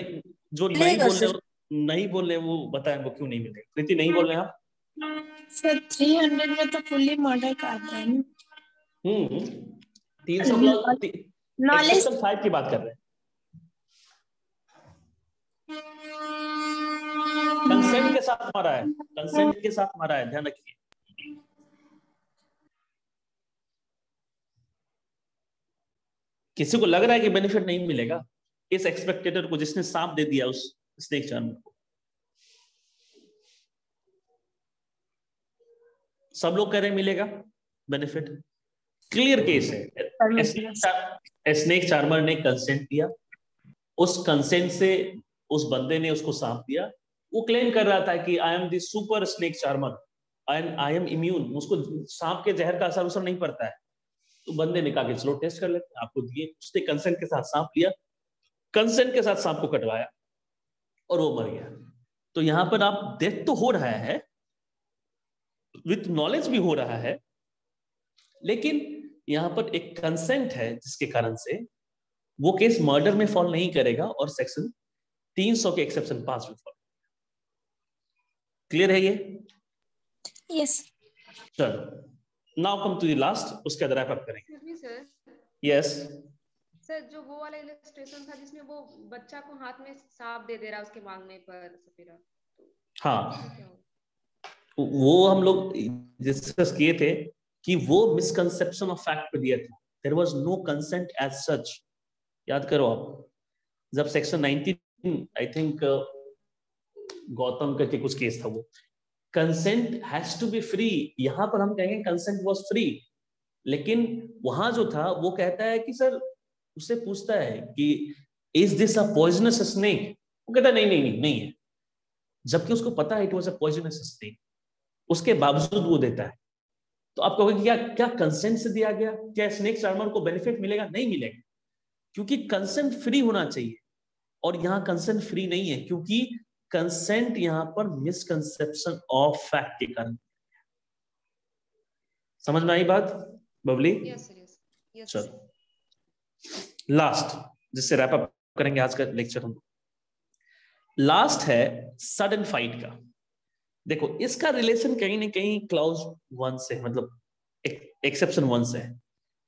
जो नहीं बोल रहे वो बताएं वो क्यों नहीं मिलेगा। प्रीति नहीं बोल रहे आप? सर 300 में तो फुल्ली मॉडल का आता है ना। 300 क्लास नॉलेज एक्सेप्शन 5 की बात कर रहे हैं। कंसेंट के साथ मारा है, कंसेंट के साथ मारा है, ध्यान रखिए। किसी को लग रहा है कि बेनिफिट नहीं मिलेगा इस एक्सपेक्टेटर को जिसने सांप दे दिया उस स्नेक चार्मर को? सब लोग कह रहे हैं मिलेगा बेनिफिट। क्लियर केस है, स्नेक चार्मर ने कंसेंट दिया, उस कंसेंट से उस बंदे ने उसको सांप दिया। वो क्लेम कर रहा था कि I am the super snake charmer and I am immune, उसको सांप के जहर का असर नहीं पड़ता है। तो बंदे ने कहा कि चलो टेस्ट कर लेते हैं, आपको दिए। उसने कंसेंट के साथ सांप लिया, कंसेंट के साथ सांप को कटवाया और वो मर गया। तो यहां पर आप डेथ तो हो रहा है, विथ नॉलेज भी हो रहा है, लेकिन यहां पर एक कंसेंट है जिसके कारण से वो केस मर्डर में फॉल नहीं करेगा और सेक्शन 300 के एक्सेप्शन 5 में फॉल। क्लियर है ये? यस। चलो now come to the last, उसके बाद रैप अप करेंगे। सर यस सर, जो वो वाला इलस्ट्रेशन था जिसमें वो बच्चा को हाथ में सांप दे दे रहा उसके मांगने पर सपेरा, हाँ, वो हम लोग डिस्कस किए थे कि वो मिसकंसेप्शन ऑफ फैक्ट पे दिया था। There was no consent as such. याद करो आप, जब सेक्शन 19 आई थिंक गौतम करके कुछ केस था, वो consent has to be free. यहां पर हम कहेंगे कंसेंट वाज फ्री, लेकिन वहां जो था वो कहता है कि सर, उससे पूछता है कि is this a poisonous snake? वो कहता है नहीं है, जबकि उसको पता है it was a poisonous snake, उसके बावजूद वो देता है। तो आप कहोगे क्या कंसेंट से दिया गया? क्या स्नेक चार्मर को बेनिफिट मिलेगा? नहीं मिलेगा, क्योंकि कंसेंट फ्री होना चाहिए, और यहां कंसेंट फ्री नहीं है, क्योंकि कंसेंट यहां पर मिसकंसेप्शन ऑफ फैक्ट के कारण। समझ में आई बात बबली? Yes sir. चलो लास्ट, जिससे रैप अप करेंगे आज का लेक्चर हम। लास्ट है सडन फाइट का। देखो, इसका रिलेशन कहीं ना कहीं क्लाउज 1 से, मतलब एक्सेप्शन 1 से है।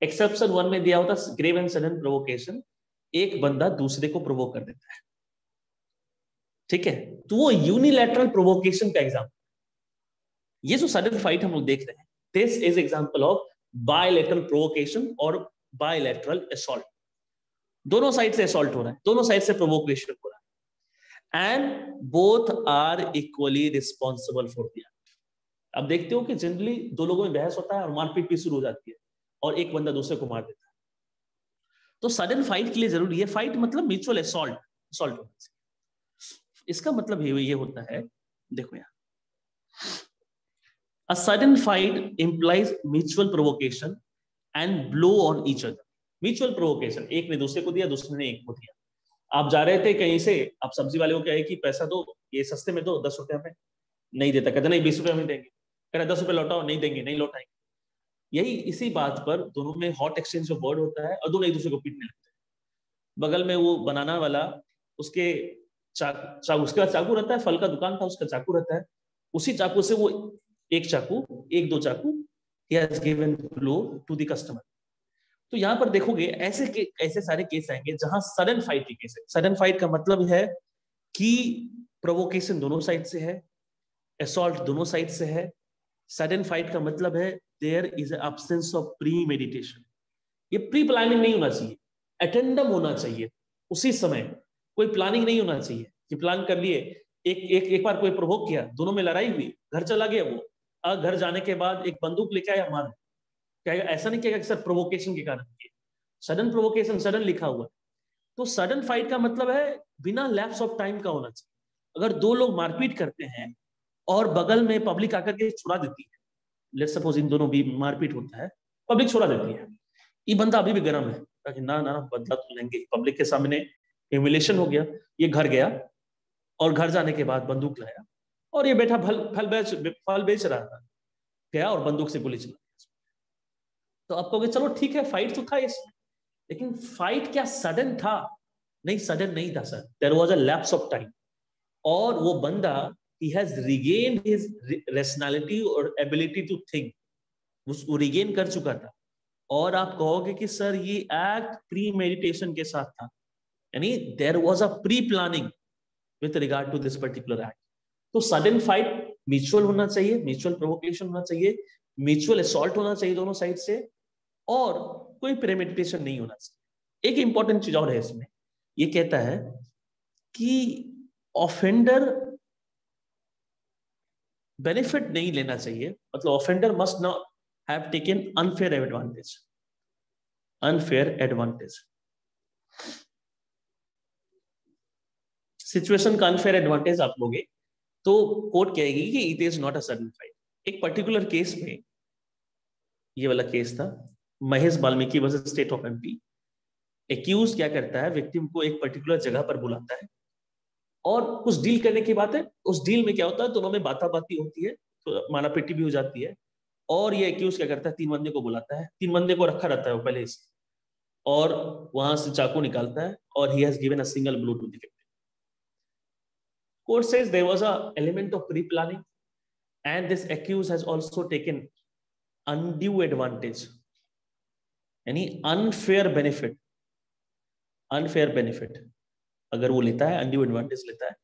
एक्सेप्शन 1 में दिया होता ग्रेव एंड सडन प्रोवोकेशन, एक बंदा दूसरे को प्रोवोक कर देता है, ठीक है? तो वो यूनिलैटरल प्रोवोकेशन का एग्जाम्पल। ये जो सडन फाइट हम लोग देख रहे हैं, this is example of bilateral provocation और बायलैटरल असॉल्ट। दोनों साइड से असॉल्ट हो रहा है, दोनों साइड से प्रोवोकेशन हो रहा है, and both are equally responsible for the act. अब देखते हो कि जनरली दो लोगों में बहस होता है और मारपीट भी शुरू हो जाती है, और एक बंदा दूसरे को मार देता है। तो सडन फाइट के लिए जरूरी है, फाइट मतलब म्यूचुअल असॉल्ट होना चाहिए। इसका मतलब ये होता है, देखो यार, a sudden fight implies mutual provocation and blow on each other. Mutual provocation, एक ने दूसरे को दिया, दूसरे ने एक को दिया। आप जा रहे थे कहीं से, आप सब्जी वाले को कहे कि पैसा दो, ये सस्ते में दो, 10 रुपए में, नहीं देता, कहते नहीं 20 रुपए में देंगे, कह रहे 10 रुपए लौटाओ, नहीं देंगे, नहीं लौटाएंगे। यही इसी बात पर दोनों में हॉट एक्सचेंज ऑफ वर्ड होता है और दोनों एक दूसरे को पीटने लगते हैं। बगल में वो बनाना वाला, उसके उसके पास चाकू रहता है, फल का दुकान था, उसका चाकू रहता है, उसी चाकू से वो एक दो चाकू he has given blow to the customer। तो यहां पर देखोगे ऐसे सारे केस आएंगे जहां सडन फाइट के केस है। सडन फाइट का मतलब है कि प्रोवोकेशन दोनों साइड से है, असॉल्ट दोनों साइड से है। सडन फाइट का मतलब है there is absence of premeditation. ये प्री प्लानिंग नहीं होना चाहिए, अटेंडम होना चाहिए उसी समय, कोई प्लानिंग नहीं होना चाहिए कि प्लान कर लिए, एक बार कोई प्रोवोक किया, दोनों में लड़ाई हुई, घर चला गया वो, घर जाने के बाद एक बंदूक लेके आया, मार क्या, ऐसा नहीं किया कि सर प्रोवोकेशन के कारण किया। सडन प्रोवोकेशन, सडन लिखा हुआ है। तो सडन फाइट का मतलब है बिना लैप्स ऑफ टाइम का होना चाहिए। अगर दो लोग मारपीट करते हैं और बगल में पब्लिक आकर के छुड़ा देती है, लेट्स सपोज इन दोनों भी मारपीट होता है, पब्लिक छोड़ा देती है, ये बंदा अभी भी गर्म है, ना बदला तो लेंगे, पब्लिक के सामने ह्यूमिलेशन हो गया, ये घर गया और घर जाने के बाद बंदूक लाया, और ये बेटा फल बेच रहा था, गया और बंदूक से गोली चला। तो आप कहोगे चलो ठीक है, फाइट तो था इसमें, लेकिन फाइट क्या सडन था? नहीं, सडन नहीं था sir, there was a lapse of time, और वो बंदा he has regained his rationality और ability to think, वो रिगेन कर चुका था। और आप कहोगे कि सर ये एक्ट प्री मेडिटेशन के साथ था, यानी there was a pre planning with regard to this particular act. तो सडन फाइट म्यूचुअल होना चाहिए, म्यूचुअल प्रोवोकेशन होना चाहिए, म्यूचुअल असॉल्ट होना चाहिए दोनों साइड से, और कोई प्रेमेडिटेशन नहीं होना चाहिए। एक इंपॉर्टेंट चीज और है इसमें, ये कहता है कि ऑफेंडर बेनिफिट नहीं लेना चाहिए, मतलब offender must not have taken unfair advantage, unfair advantage. Situation का अनफेयर एडवांटेज आप लोगे तो कोर्ट कहेगी कि it is not a sudden fight. एक पर्टिकुलर केस में, ये वाला केस था Mahesh Valmiki versus state of MP. Accuse क्या करता है, विक्टिम को एक पर्टिकुलर जगह पर बुलाता है और कुछ डील करने की बात है। उस डील में क्या होता है, दोनों में बाताबाती होती है, तो मारापीटी भी हो जाती है, और ये एक्यूज क्या करता है, 3 बंदे को बुलाता है, 3 बंदे को रखा रहता है वो पहले से, और वहां से चाकू निकालता है और he has given a single blow to the victim. Court says there was a element of pre planning and this accuse has also taken undue advantage, यानी अनफेयर बेनिफिट, अनफेयर बेनिफिट अगर वो लेता है, अनड्यू एडवांटेज लेता है,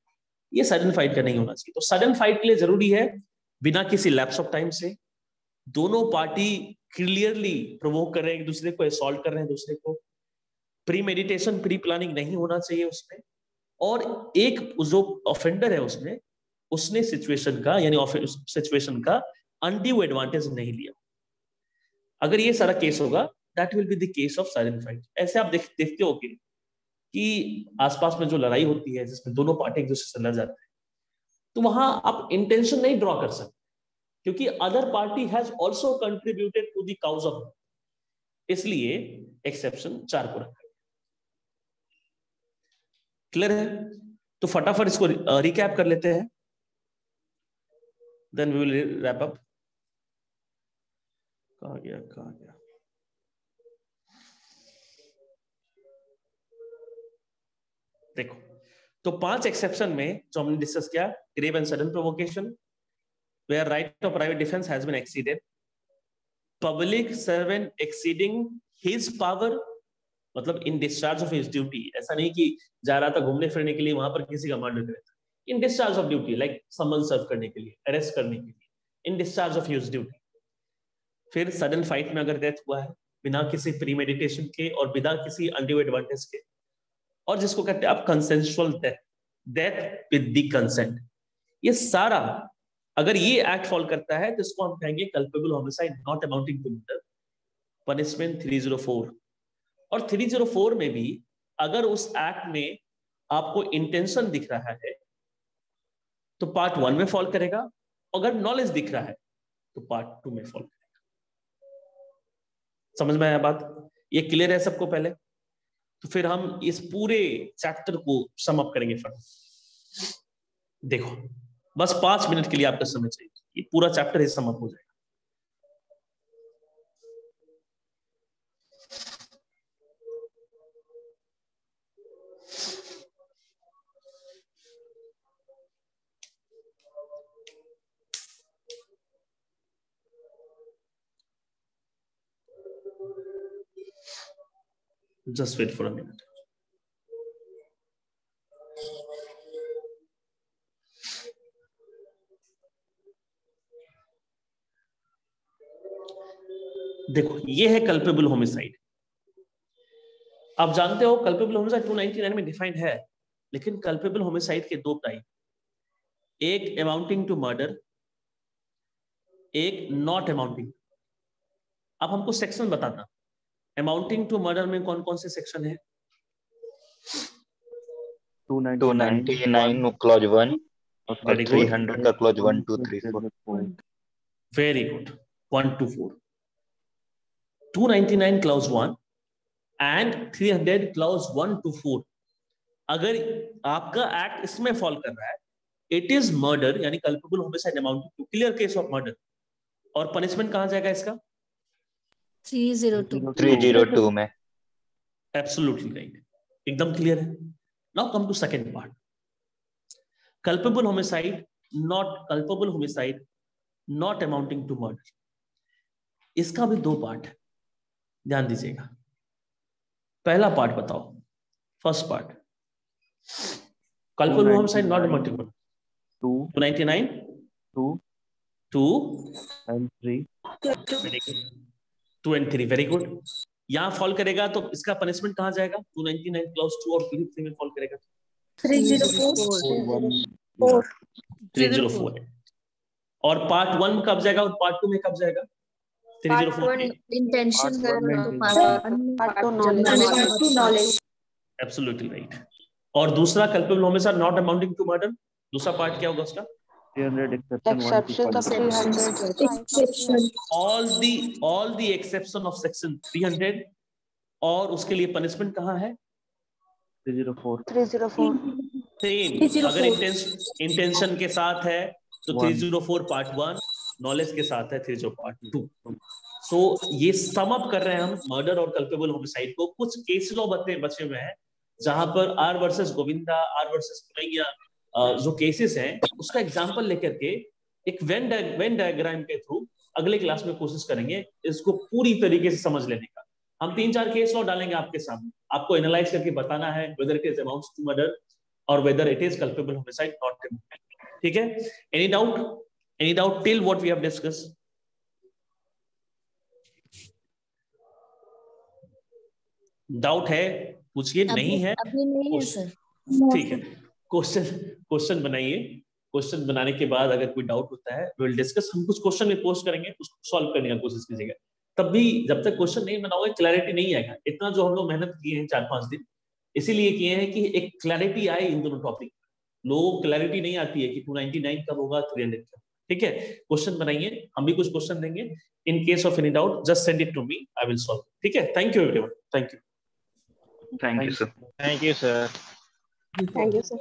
ये sudden fight का नहीं होना चाहिए। तो सडन फाइट के लिए जरूरी है बिना किसी लैप्स ऑफ टाइम से दोनों पार्टी क्लियरली प्रोवोक कर रहे हैं एक दूसरे को, असॉल्ट कर रहे हैं दूसरे को, प्री मेडिटेशन प्री प्लानिंग नहीं होना चाहिए उसमें, और एक जो ऑफेंडर है उसमें उसने सिचुएशन का, यानी सिचुएशन का अनड्यू एडवांटेज नहीं लिया। अगर ये सारा केस होगा, that will be the case of sudden fight. ऐसे आप देखते हो कि आसपास में जो लड़ाई होती है जिसमें दोनों पार्टी एक दूसरे से लड़ जाते हैं, तो वहां आप इंटेंशन नहीं ड्रॉ कर सकते, क्योंकि other party has also contributed to the cause of, इसलिए एक्सेप्शन 4 को रखा। क्लियर है? तो फटाफट इसको रिकैप कर लेते हैं, then we will wrap up. कहां गया देखो, तो 5 एक्सेप्शन में जो हमने डिस्कस किया, grave and sudden provocation, where right of private defence has been exceeded, public servant exceeding his power, मतलब in discharge of his duty. ऐसा नहीं कि जा रहा था घूमने फिरने के लिए, वहां पर किसी का मर्डर करे था, in discharge of duty, like summon serve करने के लिए, अरेस्ट करने के लिए, in discharge of his duty. फिर सडन फाइट में अगर डेथ हुआ है बिना किसी प्रीमेडिटेशन के और बिना किसी अनड्यू एडवांटेज के, और जिसको कहते हैं आप consensual death, death with the consent, ये सारा अगर ये एक्ट फॉल करता है तो इसको हम कहेंगे culpable homicide not amounting to murder, punishment 304। और 304 में भी अगर उस एक्ट में आपको इंटेंशन दिख रहा है तो पार्ट 1 में फॉल करेगा, अगर नॉलेज दिख रहा है तो पार्ट 2 में फॉल करेगा। समझ में आया बात? ये क्लियर है सबको पहले? तो फिर हम इस पूरे चैप्टर को सम अप करेंगे। फिर देखो, बस 5 मिनट के लिए आपका समय चाहिए, ये पूरा चैप्टर ही सम अप हो जाएगा। Just wait for a minute. देखो, ये है कल्पेबल होमिसाइड। आप जानते हो कल्पेबल होमिसाइड 299 में डिफाइंड है, लेकिन कल्पेबल होमिसाइड के 2 टाइप, एक अमाउंटिंग टू मर्डर, एक नॉट अमाउंटिंग। अब हमको सेक्शन बताना, अमाउंटिंग टू मर्डर में कौन कौन से सेक्शन है? 299 क्लॉज 1 और 300 का clause 1 2 3 4। Very good, 1 to 4, 299 clause 1 and 300 clause 1 to 4। अगर आपका एक्ट इसमें फॉल कर रहा है, इट इज मर्डर, यानी culpable homicide amounting to clear case of murder. और पनिशमेंट कहां जाएगा इसका? 302 302 में। Absolutely right. एकदम क्लियर है? Now come to second part, culpable homicide not amounting to murder. इसका भी 2 पार्ट है, ध्यान दीजिएगा। पहला पार्ट बताओ, first part, culpable homicide not amounting to 299 2 and 3 2 and 3, very good. यहाँ फॉल करेगा तो इसका पनिशमेंट कहाँ जाएगा? 299 क्लॉज 2 और 3 में फॉल करेगा 304। और पार्ट 1 कब जाएगा और पार्ट 2 में कब जाएगा? 304 इंटेंशन एब्सोल्युटली राइट। और दूसरा culpable homicide not amounting to murder, दूसरा पार्ट क्या होगा उसका? 300 exception all the exception of section 300, और उसके लिए पनिशमेंट कहाँ है? 304 सेम। अगर इंटेंशन के साथ है तो 304 पार्ट 1, नॉलेज के साथ है 304 पार्ट 2। सो ये सम अप कर रहे हैं हम मर्डर और कल्पेबल होमिसाइड को। कुछ केस लॉ बचे हुए हैं जहां पर R versus Govinda, R versus Punnayya जो केसेस हैं उसका एग्जांपल लेकर के एक वेन डायग्राम के थ्रू अगले क्लास में कोशिश करेंगे इसको पूरी तरीके से समझ लेने का। हम 3-4 केस लॉ डालेंगे आपके सामने, आपको एनालाइज करके बताना है whether it is amounts to murder और whether it is culpable homicide not. ठीक है? Any doubt till what we have discussed? Doubt है पूछिए, नहीं है अभी नहीं है सर। ठीक है, क्वेश्चन बनाइए। क्वेश्चन बनाने के बाद अगर कोई डाउट होता है वी विल डिस्कस। हम कुछ क्वेश्चन में पोस्ट करेंगे, उसको सॉल्व करने की कोशिश कीजिएगा। तब भी जब तक क्वेश्चन नहीं बनाओगे क्लैरिटी नहीं आएगा। इतना जो हम लोग मेहनत किए हैं 4-5 दिन इसीलिए किए हैं कि एक क्लैरिटी आए इन दोनों टॉपिक। लोगों को क्लैरिटी नहीं आती है कि 299 कब होगा, 300 कब। ठीक है, क्वेश्चन बनाइए, हम भी कुछ क्वेश्चन देंगे। In case of any doubt just send it to me, I will solve. ठीक है, thank you everyone. Thank you sir. Thank you sir. thank you sir